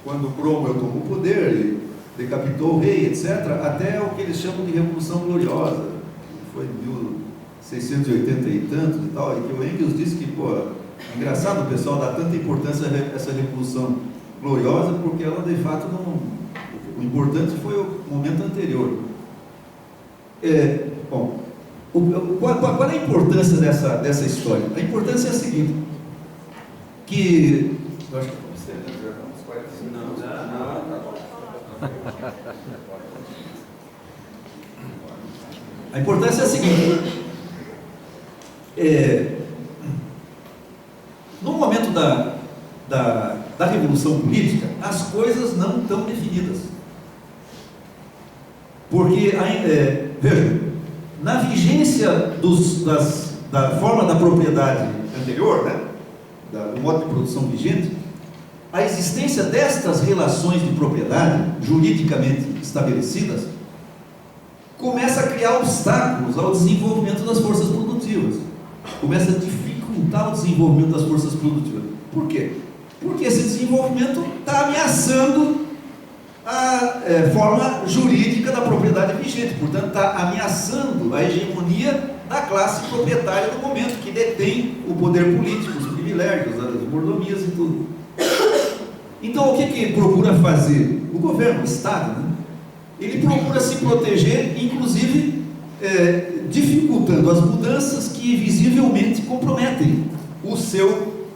quando Cromwell tomou o poder e decapitou o rei, etc., até o que eles chamam de Revolução Gloriosa, que foi em 1680 e tantos e tal, e que o Engels disse que, engraçado o pessoal dá tanta importância a essa Revolução Gloriosa, porque ela, de fato, não... O importante foi o momento anterior. Qual é a importância dessa história? A importância é a seguinte, que... Eu acho que vamos ter, né? A importância é a seguinte, no momento da revolução política, as coisas não estão definidas. Porque, vejam, na vigência da forma da propriedade anterior, né, do modo de produção vigente, a existência destas relações de propriedade, juridicamente estabelecidas, começa a criar obstáculos ao desenvolvimento das forças produtivas, começa a dificultar o desenvolvimento das forças produtivas. Por quê? Porque esse desenvolvimento está ameaçando a forma jurídica da propriedade vigente, portanto está ameaçando a hegemonia da classe proprietária do momento, que detém o poder político, os privilégios, as mordomias e tudo. Então o que procura fazer o governo, o Estado, né? Ele procura se proteger, inclusive dificultando as mudanças que visivelmente comprometem o seu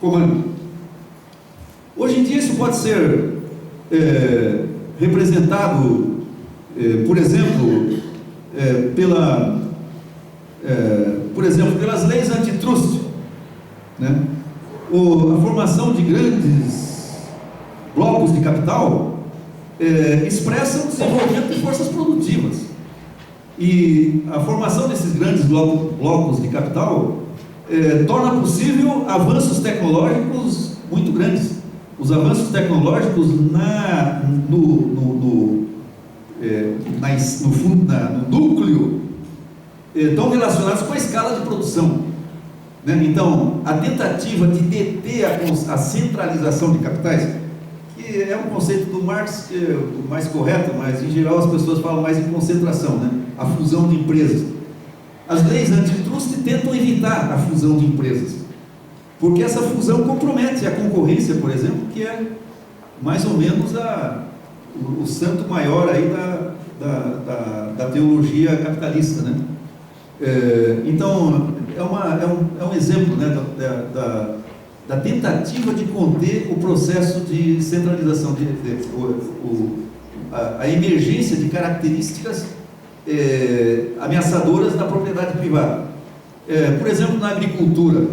comando. Hoje em dia isso pode ser representado, por exemplo, pelas leis antitrust, né? A formação de grandes blocos de capital expressa o desenvolvimento de forças produtivas, e a formação desses grandes blocos de capital torna possível avanços tecnológicos muito grandes. Os avanços tecnológicos no núcleo estão relacionados com a escala de produção, né? Então, a tentativa de deter a centralização de capitais, que é um conceito do Marx que é o mais correto, mas em geral as pessoas falam mais em concentração, né? A fusão de empresas. As leis antitrust tentam evitar a fusão de empresas, porque essa fusão compromete a concorrência, por exemplo, que é mais ou menos o santo maior aí da teologia capitalista, né? Então, é um exemplo, né, da tentativa de conter o processo de centralização, a emergência de características ameaçadoras da propriedade privada. Por exemplo, na agricultura,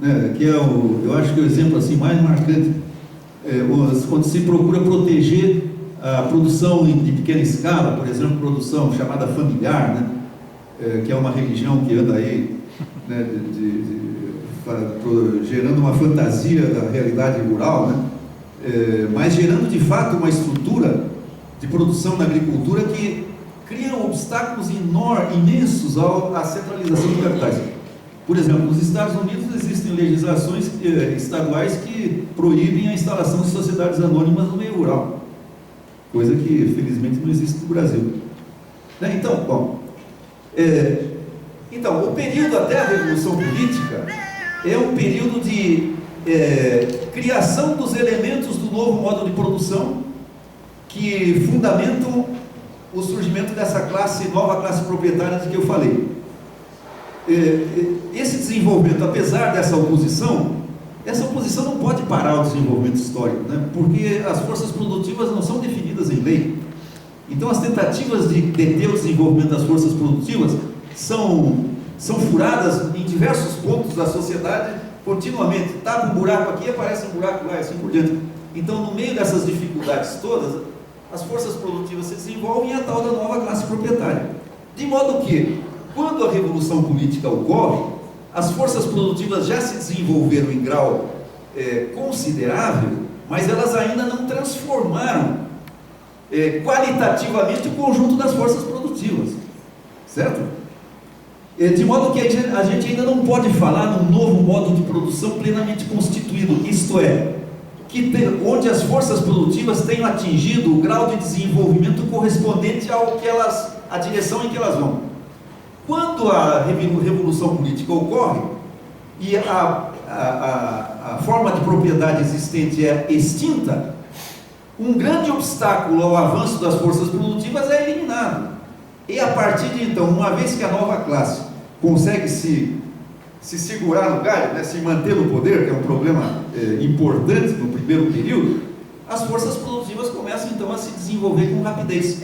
né, que eu acho que é o exemplo assim, mais marcante, quando se procura proteger a produção de pequena escala, por exemplo, produção chamada familiar, né, que é uma religião que anda aí, né, gerando uma fantasia da realidade rural, né, mas gerando de fato uma estrutura de produção na agricultura que cria obstáculos imensos à centralização de capitais. Por exemplo, nos Estados Unidos existem legislações estaduais que proíbem a instalação de sociedades anônimas no meio rural, coisa que felizmente não existe no Brasil, né? Então, o período até a Revolução Política é um período de criação dos elementos do novo modo de produção que fundamentam o surgimento dessa nova classe proprietária de que eu falei. Esse desenvolvimento, apesar dessa oposição, essa oposição não pode parar o desenvolvimento histórico, né? Porque as forças produtivas não são definidas em lei. Então as tentativas de deter o desenvolvimento das forças produtivas são são furadas em diversos pontos da sociedade continuamente. Tapa um buraco aqui, aparece um buraco lá, e assim por diante. Então, no meio dessas dificuldades todas, as forças produtivas se desenvolvem e a tal da nova classe proprietária. De modo que, quando a revolução política ocorre, as forças produtivas já se desenvolveram em grau considerável, mas elas ainda não transformaram qualitativamente o conjunto das forças produtivas, certo? De modo que a gente ainda não pode falar num novo modo de produção plenamente constituído, isto é, onde as forças produtivas tenham atingido o grau de desenvolvimento correspondente à direção em que elas vão. Quando a revolução política ocorre e a forma de propriedade existente é extinta, um grande obstáculo ao avanço das forças produtivas é eliminado. E a partir de então, uma vez que a nova classe consegue se segurar no galho, né, se manter no poder, que é um problema importante no primeiro período, as forças produtivas começam então a se desenvolver com rapidez,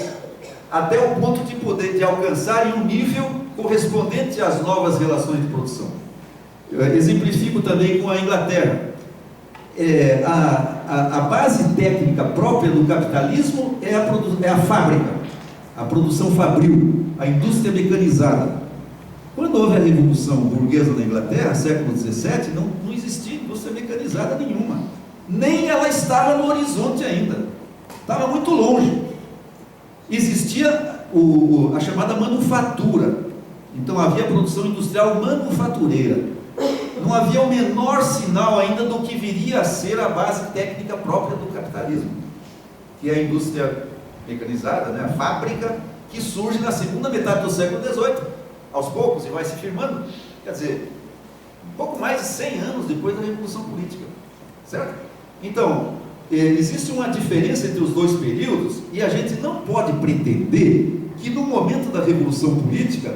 até o ponto de poder alcançarem um nível correspondente às novas relações de produção. Eu exemplifico também com a Inglaterra. A base técnica própria do capitalismo é a fábrica, a produção fabril, a indústria mecanizada. Quando houve a Revolução Burguesa na Inglaterra, século XVII, não existia indústria mecanizada nenhuma, nem ela estava no horizonte ainda, estava muito longe. Existia a chamada manufatura, então havia produção industrial manufatureira, não havia o menor sinal ainda do que viria a ser a base técnica própria do capitalismo, que é a indústria mecanizada, né, a fábrica, que surge na segunda metade do século XVIII, aos poucos, e vai se firmando, quer dizer, um pouco mais de 100 anos depois da Revolução Política, certo? Então, existe uma diferença entre os dois períodos, e a gente não pode pretender que no momento da Revolução Política,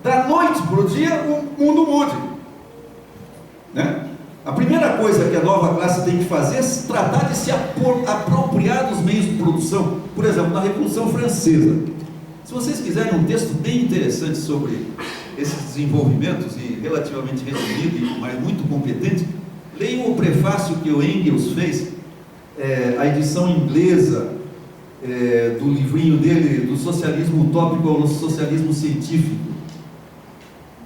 da noite para o dia, o mundo mude, né? A primeira coisa que a nova classe tem que fazer é tratar de se apropriar dos meios de produção. Por exemplo, na Revolução Francesa, se vocês quiserem um texto bem interessante sobre esses desenvolvimentos, e relativamente resumido, mas muito competente, leiam o prefácio que o Engels fez, a edição inglesa do livrinho dele, do socialismo utópico ao socialismo científico.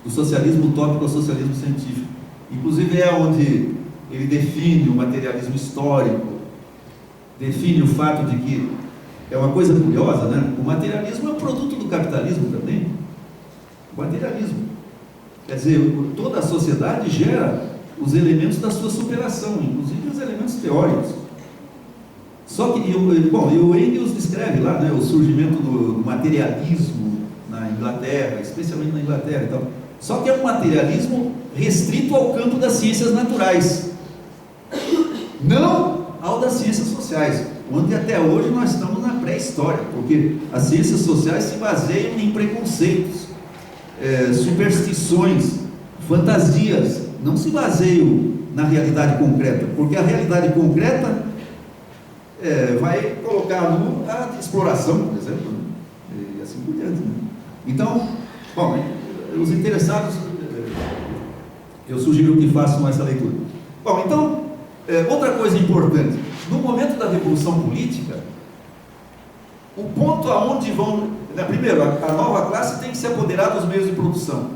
Do socialismo utópico ao socialismo científico. Inclusive é onde ele define o materialismo histórico, define o fato de que é uma coisa curiosa, né? O materialismo é um produto do capitalismo também. O materialismo. Quer dizer, toda a sociedade gera os elementos da sua superação, inclusive os elementos teóricos. Só que, e o Engels descreve lá, né, o surgimento do materialismo na Inglaterra, especialmente na Inglaterra e tal. Só que é um materialismo restrito ao campo das ciências naturais, não ao das ciências sociais, onde até hoje nós estamos na pré-história, porque as ciências sociais se baseiam em preconceitos, superstições, fantasias, não se baseiam na realidade concreta, porque a realidade concreta vai colocar a exploração, por exemplo, e assim por diante, né? Então, bom, os interessados, eu sugiro que façam essa leitura. Bom, então, outra coisa importante, no momento da Revolução Política, o ponto aonde vão, né, primeiro, a nova classe tem que se apoderar dos meios de produção.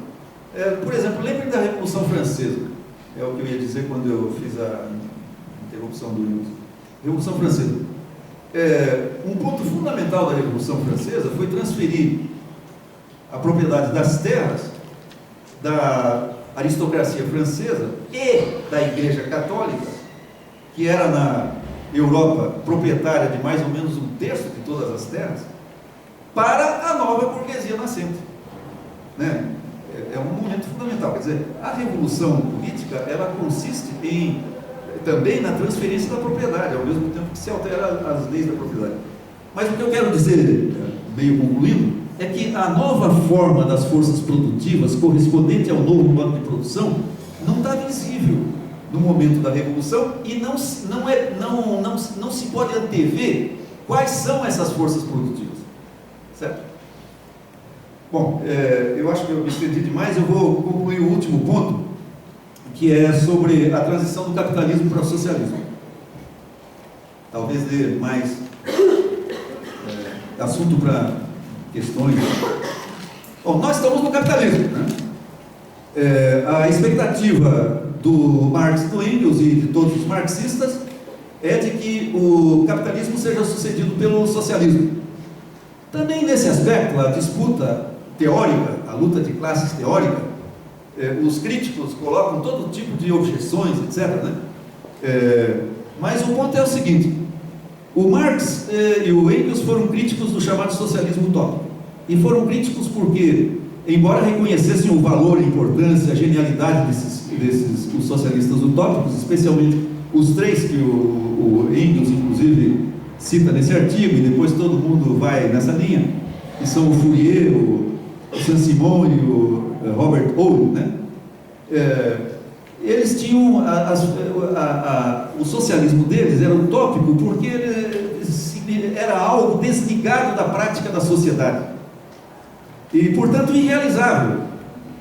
Por exemplo, lembrem da Revolução Francesa, é o que eu ia dizer quando eu fiz a interrupção do Wilson. Revolução Francesa. Um ponto fundamental da Revolução Francesa foi transferir a propriedade das terras da aristocracia francesa e da Igreja Católica, que era na Europa proprietária de mais ou menos 1/3 de todas as terras, para a nova burguesia nascente, né? É um momento fundamental. Quer dizer, a revolução política, ela consiste também na transferência da propriedade, ao mesmo tempo que se altera as leis da propriedade. Mas o que eu quero dizer, meio concluindo, é que a nova forma das forças produtivas, correspondente ao novo modo de produção, não está visível no momento da revolução, e não se pode antever quais são essas forças produtivas, certo? Bom, eu acho que eu me estendi demais, eu vou concluir o último ponto, que é sobre a transição do capitalismo para o socialismo. Talvez dê mais assunto para questões. Bom, nós estamos no capitalismo, né? A expectativa do Marx, do Engels e de todos os marxistas é de que o capitalismo seja sucedido pelo socialismo. Também nesse aspecto, a disputa teórica, a luta de classes teórica, os críticos colocam todo tipo de objeções, etc., né? Mas o ponto é o seguinte: o Marx e o Engels foram críticos do chamado socialismo utópico. E foram críticos porque, embora reconhecessem o valor, a importância, a genialidade desses os socialistas utópicos, especialmente os três que o Engels, inclusive, cita nesse artigo, e depois todo mundo vai nessa linha, que são o Fourier, o Saint-Simon e o Robert Owen, né? Eles tinham o socialismo deles era utópico porque era algo desligado da prática da sociedade e, portanto, irrealizável,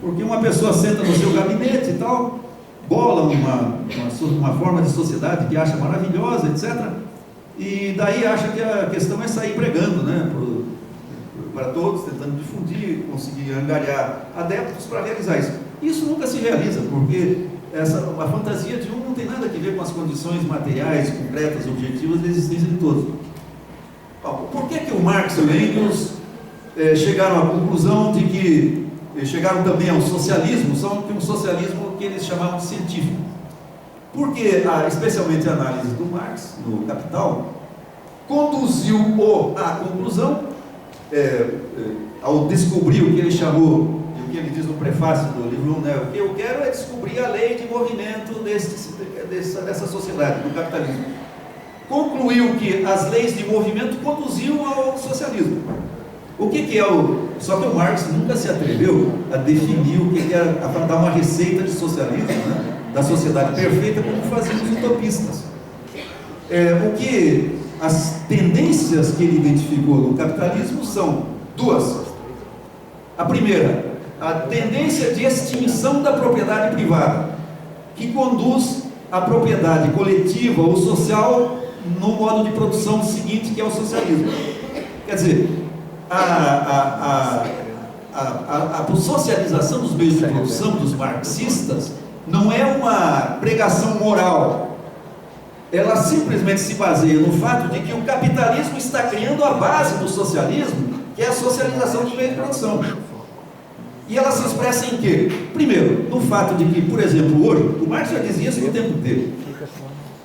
porque uma pessoa senta no seu gabinete e tal, bola uma forma de sociedade que acha maravilhosa, etc., e daí acha que a questão é sair pregando, né, para todos, tentando difundir, conseguir angariar adeptos para realizar isso. Isso nunca se realiza, porque a fantasia de um não tem nada a ver com as condições materiais, concretas, objetivas da existência de todos. Bom, por que o Marx e o Engels chegaram à conclusão de que chegaram também ao socialismo, só que um socialismo que eles chamavam de científico? Porque, especialmente a análise do Marx, no Capital, conduziu-o à conclusão, ao descobrir o que ele chamou, e o que ele diz no prefácio do livro 1, né, o que eu quero é descobrir a lei de movimento dessa sociedade, do capitalismo. Concluiu que as leis de movimento conduziam ao socialismo. O que é Só que o Marx nunca se atreveu a definir o que era, a dar uma receita de socialismo, né, da sociedade perfeita, como faziam os utopistas. As tendências que ele identificou no capitalismo são duas. A primeira, a tendência de extinção da propriedade privada, que conduz à propriedade coletiva ou social no modo de produção seguinte, que é o socialismo. Quer dizer, a socialização dos meios de produção dos marxistas não é uma pregação moral. Ela simplesmente se baseia no fato de que o capitalismo está criando a base do socialismo, que é a socialização dos meios de produção. E ela se expressa em quê? Primeiro, no fato de que, por exemplo, hoje, o Marx já dizia isso no tempo dele,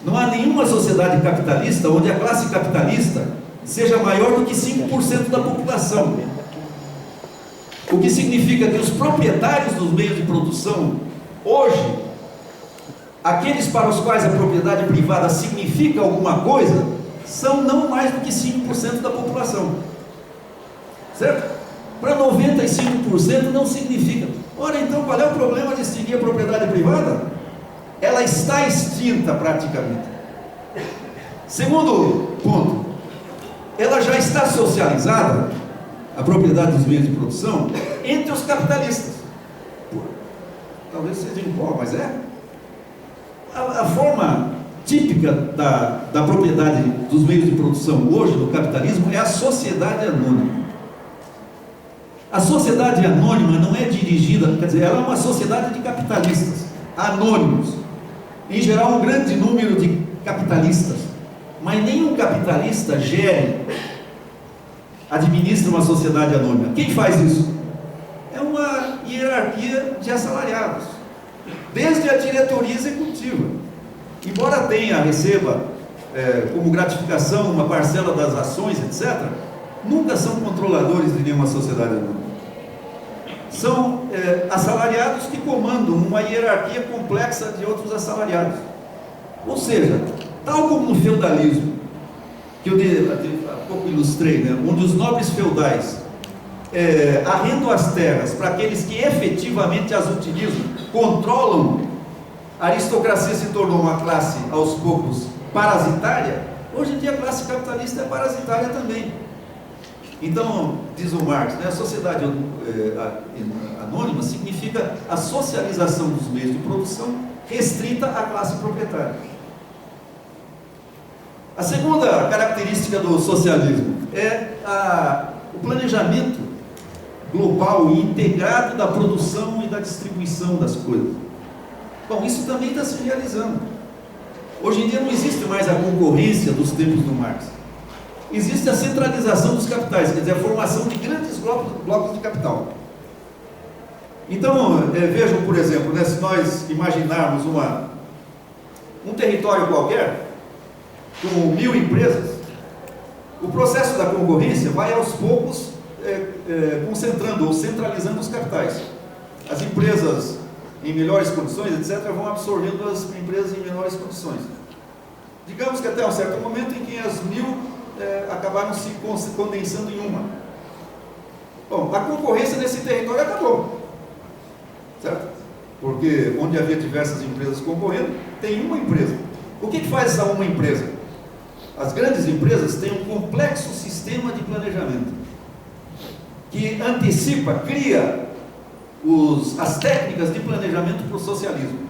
não há nenhuma sociedade capitalista onde a classe capitalista seja maior do que 5% da população. O que significa que os proprietários dos meios de produção, hoje, aqueles para os quais a propriedade privada significa alguma coisa, são não mais do que 5% da população. Certo? Para 95% não significa. Ora, então, qual é o problema de extinguir a propriedade privada? Ela está extinta praticamente. Segundo ponto, ela já está socializada, a propriedade dos meios de produção, entre os capitalistas. Talvez seja em pó, mas é. A forma típica da propriedade dos meios de produção hoje no capitalismo é a sociedade anônima. A sociedade anônima não é dirigida, quer dizer, ela é uma sociedade de capitalistas, anônimos. Em geral, um grande número de capitalistas, mas nenhum capitalista administra uma sociedade anônima. Quem faz isso? É uma hierarquia de assalariados, desde a diretoria executiva. Embora receba como gratificação uma parcela das ações, etc., nunca são controladores de nenhuma sociedade anônima. São assalariados que comandam uma hierarquia complexa de outros assalariados. Ou seja, tal como no feudalismo, que eu há pouco ilustrei, né, onde os nobres feudais arrendam as terras para aqueles que efetivamente as utilizam, controlam, a aristocracia se tornou uma classe, aos poucos, parasitária. Hoje em dia a classe capitalista é parasitária também. Então, diz o Marx, né, a sociedade anônima significa a socialização dos meios de produção restrita à classe proprietária. A segunda característica do socialismo é o planejamento global e integrado da produção e da distribuição das coisas. Bom, isso também está se realizando. Hoje em dia não existe mais a concorrência dos tempos do Marx. Existe a centralização dos capitais, quer dizer, a formação de grandes blocos de capital. Então, vejam, por exemplo, né, se nós imaginarmos um território qualquer, com 1000 empresas, o processo da concorrência vai aos poucos concentrando ou centralizando os capitais. As empresas em melhores condições, etc., vão absorvendo as empresas em menores condições. Digamos que até um certo momento em que as 1000 acabaram se condensando em uma. Bom, a concorrência nesse território acabou, certo? Porque onde havia diversas empresas concorrendo, tem uma empresa. O que faz essa uma empresa? As grandes empresas têm um complexo sistema de planejamento que antecipa, cria as técnicas de planejamento para o socialismo.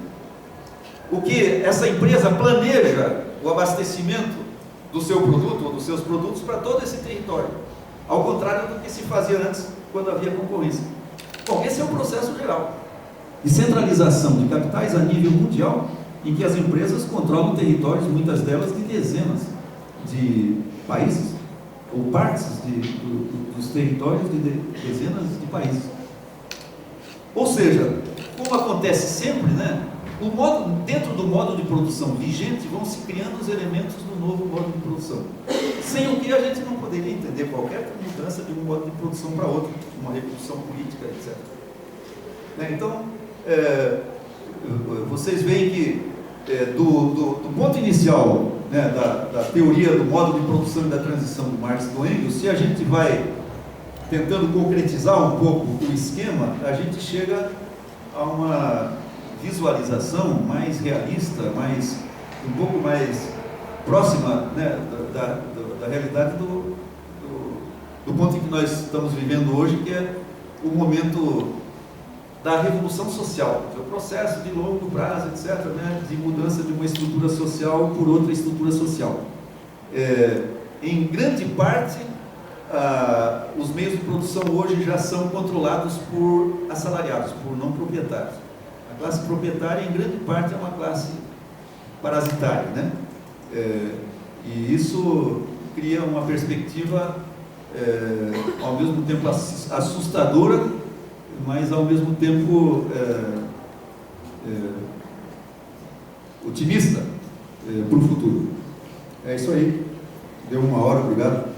O que essa empresa planeja o abastecimento do seu produto ou dos seus produtos para todo esse território, ao contrário do que se fazia antes, quando havia concorrência. Bom, esse é o processo geral de centralização de capitais a nível mundial, em que as empresas controlam territórios, muitas delas de dezenas de países, ou partes dos territórios de dezenas de países. Ou seja, como acontece sempre, né, dentro do modo de produção vigente vão se criando os elementos do novo modo de produção, sem o que a gente não poderia entender qualquer mudança de um modo de produção para outro, uma revolução política, etc. Então, vocês veem que do ponto inicial, né, da teoria do modo de produção e da transição do Marx e do Engels, se a gente vai tentando concretizar um pouco o esquema, a gente chega a uma visualização mais realista, um pouco mais próxima, né, da realidade do ponto em que nós estamos vivendo hoje, que é o momento da revolução social, que é o processo de longo prazo, etc., né, de mudança de uma estrutura social por outra estrutura social. Em grande parte, os meios de produção hoje já são controlados por assalariados, por não proprietários. A classe proprietária, em grande parte, é uma classe parasitária, né? E isso cria uma perspectiva ao mesmo tempo assustadora, mas ao mesmo tempo otimista para o futuro. É isso aí. Deu 1 hora, obrigado.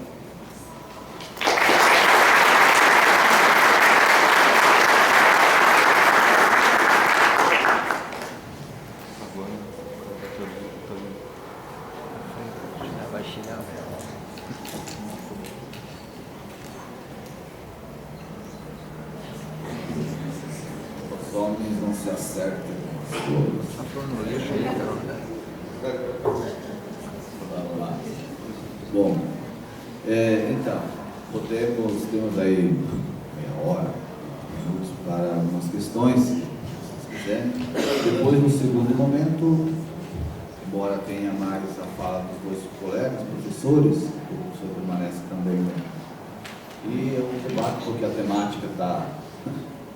Os homens não se acertam. Vamos lá. Bom, então, temos aí meia hora, minutos para algumas questões, se vocês quiserem. Depois, no segundo momento, embora tenha mais a fala dos dois colegas, professores, o professor permanece também, né? E eu debato porque a temática está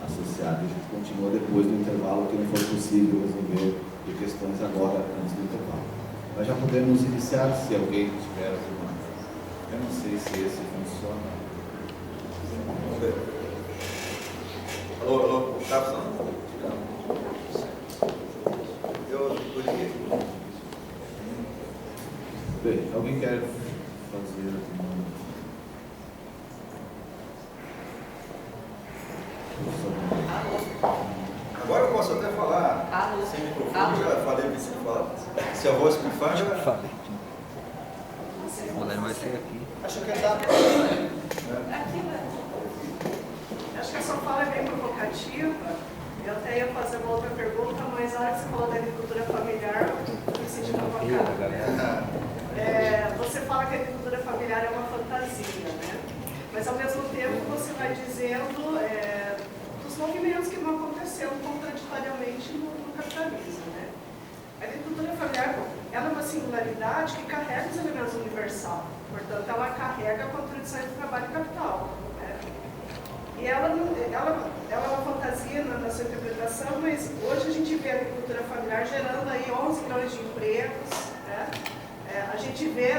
associada. A gente continua depois do intervalo, que não for possível resolver de questões agora, antes do intervalo. Mas já podemos iniciar, se alguém tiver alguma. Eu não sei se esse funciona. Vamos ver. Alô, Capson? Eu liguei. Bem, alguém quer fazer alguma... Agora eu posso até falar sem microfone, já falei que se falar. Se a voz me falha, já falei. O Léo vai ser aqui. Acho que está aqui, né? Acho que a sua fala é bem provocativa. Eu até ia fazer uma outra pergunta, mas na hora que você falou da agricultura familiar, eu me senti provocada. Você fala que a agricultura familiar é uma fantasia, né? mas ao mesmo tempo você vai dizendo dos movimentos que vão acontecendo contraditoriamente no capitalismo, né? A agricultura familiar, ela é uma singularidade que carrega os elementos universais, portanto, ela carrega a contradição entre trabalho e capital, né? E ela é uma fantasia na sua interpretação, mas hoje a gente vê a agricultura familiar gerando aí 11 milhões de empregos, né? A gente vê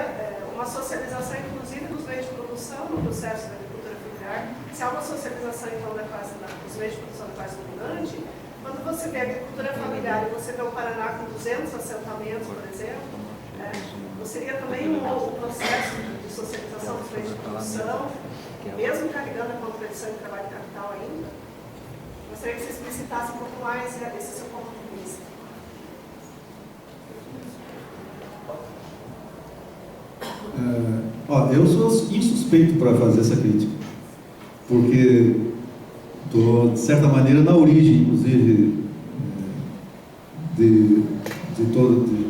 uma socialização, inclusive, dos meios de produção no processo da agricultura familiar. Se há uma socialização, então, dos meios de produção da classe dominante, quando você vê a agricultura familiar e você vê o Paraná com 200 assentamentos, por exemplo, seria também um novo processo de socialização dos meios de produção, mesmo carregando a contradição de trabalho e capital ainda. Gostaria que você explicitasse um pouco mais esse seu ponto de vista. Eu sou insuspeito para fazer essa crítica, porque estou, de certa maneira, na origem, inclusive,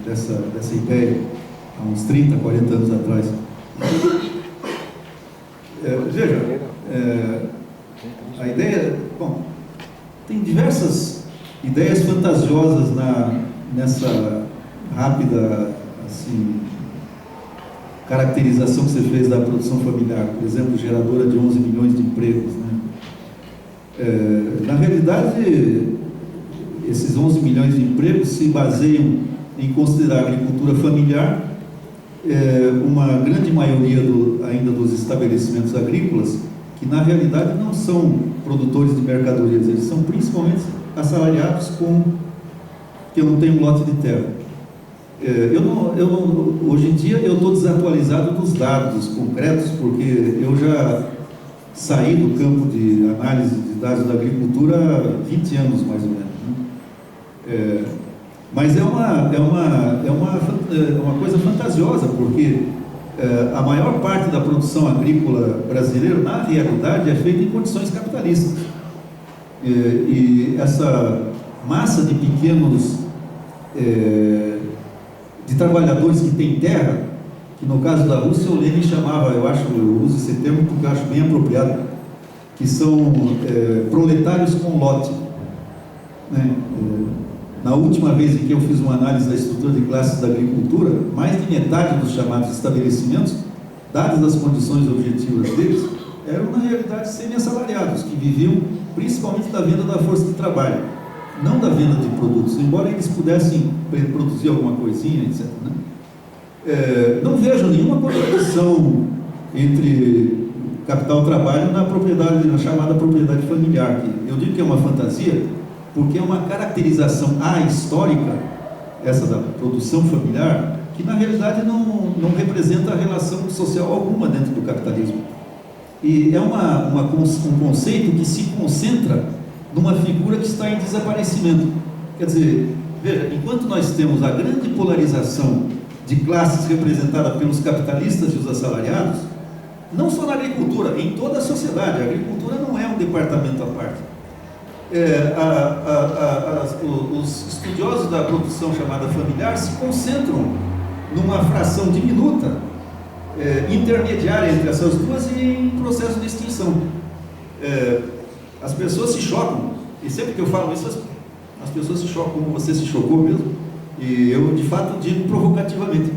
dessa ideia, há uns 30, 40 anos atrás. Veja, a ideia, bom, tem diversas ideias fantasiosas nessa rápida, assim, caracterização que você fez da produção familiar, por exemplo, geradora de 11 milhões de empregos, né? Na realidade, esses 11 milhões de empregos se baseiam em considerar a agricultura familiar uma grande maioria ainda dos estabelecimentos agrícolas, que na realidade não são produtores de mercadorias, eles são principalmente assalariados que não tem um lote de terra. Hoje em dia eu estou desatualizado dos dados concretos, porque eu já saí do campo de análise de dados da agricultura há 20 anos, mais ou menos, né? Mas é uma coisa fantasiosa, porque a maior parte da produção agrícola brasileira, na realidade, é feita em condições capitalistas. E essa massa de pequenos de trabalhadores que têm terra, que no caso da Rússia o Lenin chamava, eu uso esse termo porque eu acho bem apropriado, que são proletários com lote, né? Na última vez em que eu fiz uma análise da estrutura de classes da agricultura, mais de metade dos chamados estabelecimentos, dadas as condições objetivas deles, eram na realidade semi-assalariados, que viviam principalmente da venda da força de trabalho, não da venda de produtos, embora eles pudessem produzir alguma coisinha, etc., né? Não vejo nenhuma contradição entre capital-trabalho na chamada propriedade familiar, que eu digo que é uma fantasia, porque é uma caracterização histórica, essa da produção familiar, que na realidade não representa relação social alguma dentro do capitalismo. E é um conceito que se concentra numa figura que está em desaparecimento. Quer dizer, veja, enquanto nós temos a grande polarização de classes representada pelos capitalistas e os assalariados, não só na agricultura, em toda a sociedade, a agricultura não é um departamento à parte. Os estudiosos da produção chamada familiar se concentram numa fração diminuta, intermediária entre essas duas e em processo de extinção. As pessoas se chocam, e sempre que eu falo isso, as pessoas se chocam, como você se chocou mesmo, e eu de fato digo provocativamente.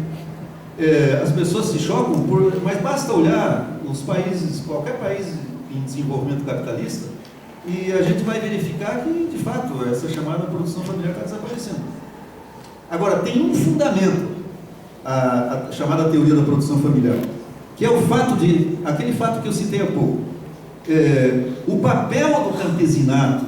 As pessoas se chocam, mas basta olhar os países, qualquer país em desenvolvimento capitalista, e a gente vai verificar que, de fato, essa chamada produção familiar está desaparecendo. Agora, tem um fundamento, a chamada teoria da produção familiar, que é aquele fato que eu citei há pouco. O papel do campesinato,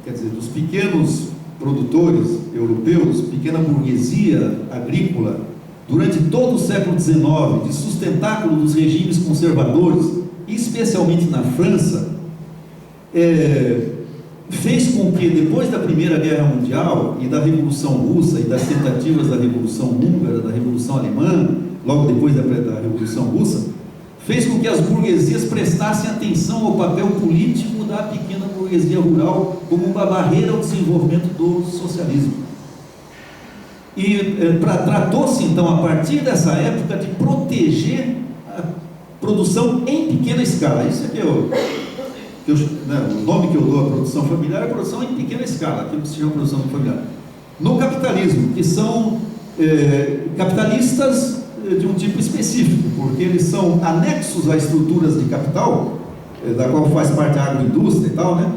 quer dizer, dos pequenos produtores europeus, pequena burguesia agrícola, durante todo o século XIX, de sustentáculo dos regimes conservadores, especialmente na França, fez com que, depois da Primeira Guerra Mundial e da Revolução Russa e das tentativas da Revolução Húngara, da Revolução Alemã, logo depois da Revolução Russa, fez com que as burguesias prestassem atenção ao papel político da pequena burguesia rural como uma barreira ao desenvolvimento do socialismo. E tratou-se, então, a partir dessa época, de proteger a produção em pequena escala. Isso aqui é o nome que eu dou à produção familiar é produção em pequena escala, aquilo que se chama produção familiar. No capitalismo, que são capitalistas de um tipo específico, porque eles são anexos a estruturas de capital, da qual faz parte a agroindústria e tal, né?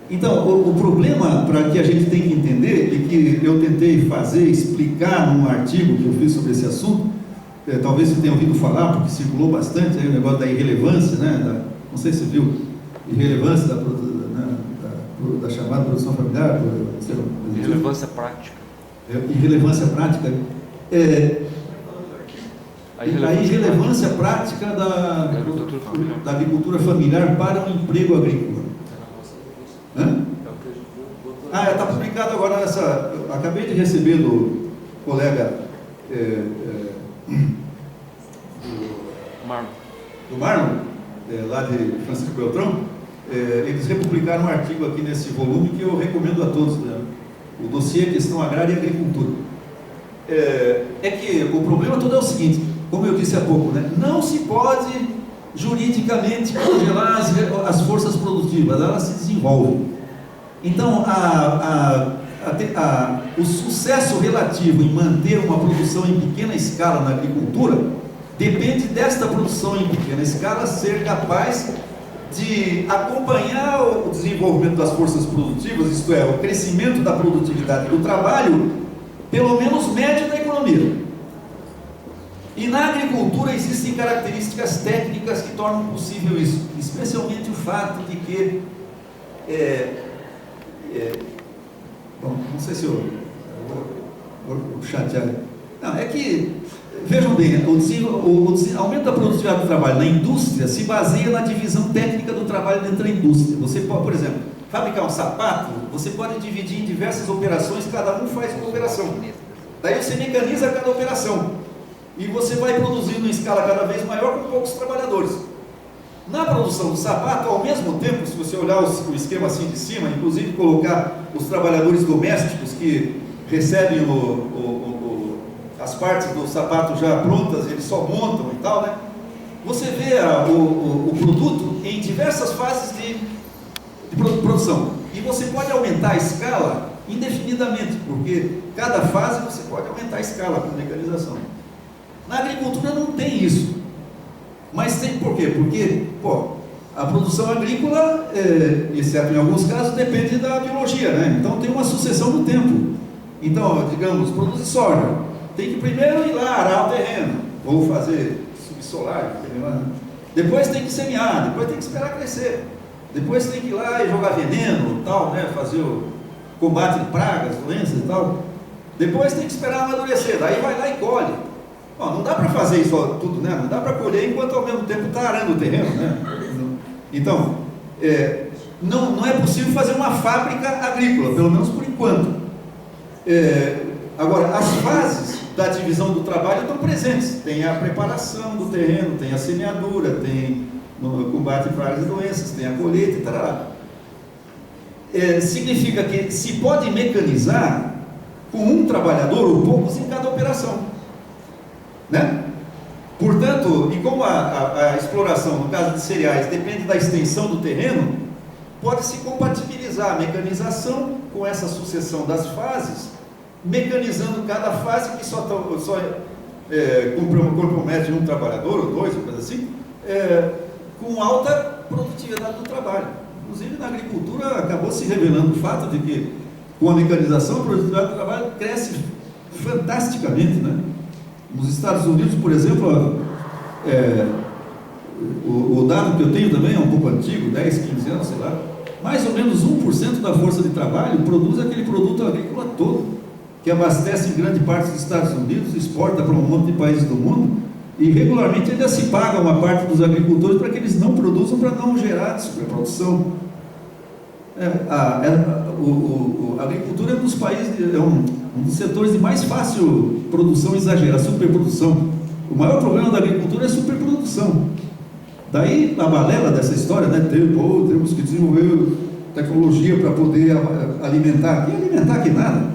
Então, o problema, para que a gente tem que entender, e que eu tentei explicar num artigo que eu fiz sobre esse assunto, talvez você tenha ouvido falar, porque circulou bastante aí o negócio da irrelevância, né? Não sei se você viu, irrelevância da chamada produção familiar. Irrelevância prática. Irrelevância prática. A irrelevância prática da agricultura familiar para o emprego agrícola. Está publicado agora nessa. Acabei de receber do colega do Marlon, lá de Francisco Beltrão. Eles republicaram um artigo aqui nesse volume que eu recomendo a todos, né? O dossiê Questão Agrária e Agricultura. É que o problema todo é o seguinte, como eu disse há pouco, né? Não se pode juridicamente congelar as forças produtivas, elas se desenvolvem. Então, o sucesso relativo em manter uma produção em pequena escala na agricultura depende desta produção em pequena escala ser capaz de acompanhar o desenvolvimento das forças produtivas, isto é, o crescimento da produtividade do trabalho, pelo menos médio da economia. E na agricultura existem características técnicas que tornam possível isso, especialmente o fato de que bom, não sei se eu vou chatear. Não, é que, vejam bem, o aumento da produtividade do trabalho na indústria se baseia na divisão técnica do trabalho dentro da indústria. Você pode, por exemplo, fabricar um sapato, você pode dividir em diversas operações, cada um faz uma operação. Daí você mecaniza cada operação. E você vai produzindo em escala cada vez maior com poucos trabalhadores. Na produção do sapato, ao mesmo tempo, se você olhar o esquema assim de cima, inclusive colocar os trabalhadores domésticos que recebem as partes do sapato já prontas, eles só montam e tal, né? Você vê o produto em diversas fases de produção. E você pode aumentar a escala indefinidamente, porque cada fase você pode aumentar a escala com mecanização. Na agricultura não tem isso. Mas tem por quê? Porque, a produção agrícola, exceto em alguns casos, depende da biologia, né? Então tem uma sucessão no tempo. Então, digamos, produzir soja. Tem que primeiro ir lá, arar o terreno, ou fazer subsolar, depois tem que semear, depois tem que esperar crescer. Depois tem que ir lá e jogar veneno, tal, né? Fazer o combate de pragas, doenças e tal. Depois tem que esperar amadurecer, daí vai lá e colhe. Não dá para fazer isso tudo, né? Não dá para colher enquanto ao mesmo tempo está arando o terreno, né? Então, não é possível fazer uma fábrica agrícola, pelo menos por enquanto. Agora, as fases da divisão do trabalho estão presentes. Tem a preparação do terreno, tem a semeadura, tem o combate de pragas e doenças, tem a colheita e tal. Significa que se pode mecanizar com um trabalhador ou poucos em cada operação, né? Portanto, e como a exploração, no caso de cereais, depende da extensão do terreno, pode-se compatibilizar a mecanização com essa sucessão das fases, mecanizando cada fase que só compromete um trabalhador ou dois, ou coisa assim, com alta produtividade do trabalho. Inclusive na agricultura acabou se revelando o fato de que com a mecanização a produtividade do trabalho cresce fantasticamente, né? Nos Estados Unidos, por exemplo, o dado que eu tenho também é um pouco antigo, 10, 15 anos, sei lá, mais ou menos 1% da força de trabalho produz aquele produto agrícola todo, que abastece em grande parte dos Estados Unidos, exporta para um monte de países do mundo, e regularmente ainda se paga uma parte dos agricultores para que eles não produzam, para não gerar superprodução. A agricultura é um dos países, um dos setores de mais fácil produção exagerada, superprodução. O maior problema da agricultura é a superprodução. Daí a balela dessa história, né? Temos que desenvolver tecnologia para poder alimentar. E alimentar que nada.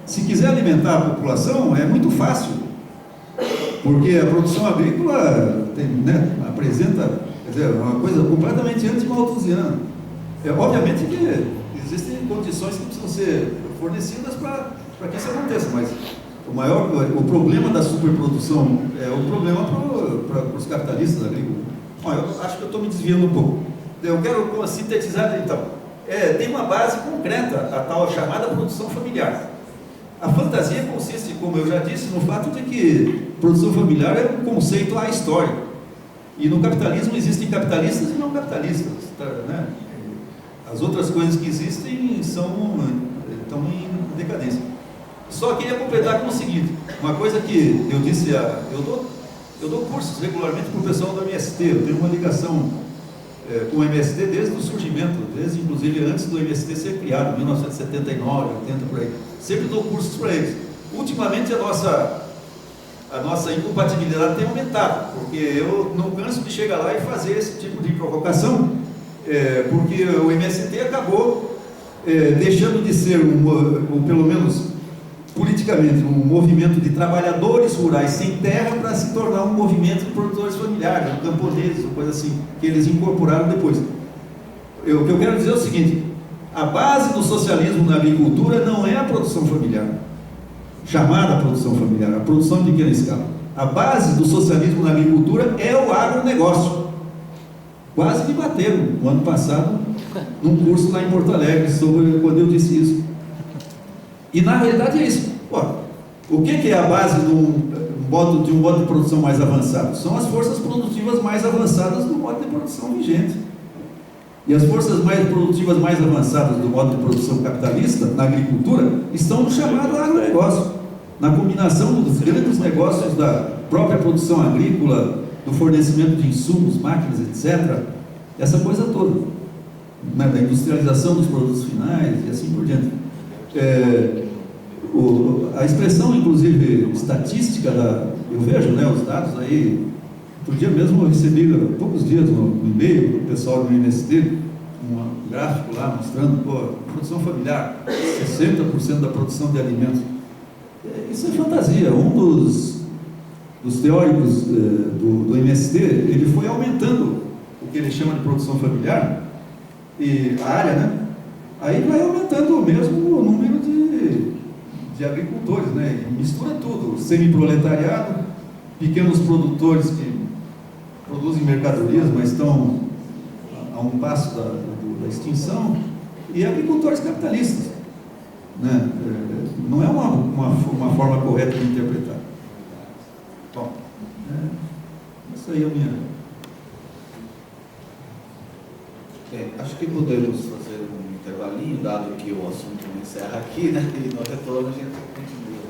Se quiser alimentar a população, é muito fácil. Porque a produção agrícola tem, né, apresenta, quer dizer, uma coisa completamente anti-malthusiana. Obviamente que existem condições que precisam ser fornecidas para que isso aconteça, mas o problema da superprodução é um problema para os capitalistas agrícolas. Bom, eu acho que eu estou me desviando um pouco. Eu quero sintetizar, então. Tem uma base concreta, a tal chamada produção familiar. A fantasia consiste, como eu já disse, no fato de que produção familiar é um conceito ahistórico. E no capitalismo existem capitalistas e não capitalistas, né? As outras coisas que existem estão em decadência. Só queria completar com o seguinte, uma coisa que eu disse, eu dou cursos regularmente para o pessoal do MST, eu tenho uma ligação com o MST desde o surgimento, desde inclusive antes do MST ser criado, 1979, 80 por aí. Sempre dou cursos para eles. Ultimamente a nossa incompatibilidade tem aumentado, porque eu não canso de chegar lá e fazer esse tipo de provocação, porque o MST acabou deixando de ser, pelo menos politicamente, um movimento de trabalhadores rurais sem terra para se tornar um movimento de produtores familiares, camponeses, ou coisa assim, que eles incorporaram depois. O que eu quero dizer é o seguinte: a base do socialismo na agricultura não é a produção familiar, chamada produção familiar, a produção em pequena escala. A base do socialismo na agricultura é o agronegócio. Quase me bateram no ano passado, num curso lá em Porto Alegre, quando eu disse isso. E na realidade é isso. O que é a base de um modo de produção mais avançado? São as forças produtivas mais avançadas do modo de produção vigente. E as forças produtivas mais avançadas do modo de produção capitalista, na agricultura, estão no chamado agronegócio, na combinação dos grandes negócios da própria produção agrícola, do fornecimento de insumos, máquinas, etc. Essa coisa toda, né, da industrialização dos produtos finais e assim por diante. A expressão, inclusive, estatística, eu vejo, né, os dados aí. Outro dia mesmo eu recebi, há poucos dias, no e-mail do pessoal do MST, um gráfico lá mostrando, produção familiar, 60% da produção de alimentos. Isso é fantasia. Um dos teóricos do MST, ele foi aumentando o que ele chama de produção familiar, e a área, né? Aí vai aumentando mesmo o número de agricultores, né? E mistura tudo, semi-proletariado, pequenos produtores que produzem mercadorias, mas estão a um passo da extinção, e agricultores capitalistas, né? Não é uma forma correta de interpretar. Bom, essa aí é a minha... Acho que podemos fazer um intervalinho, dado que o assunto não encerra aqui, né? E no retorno a gente continua.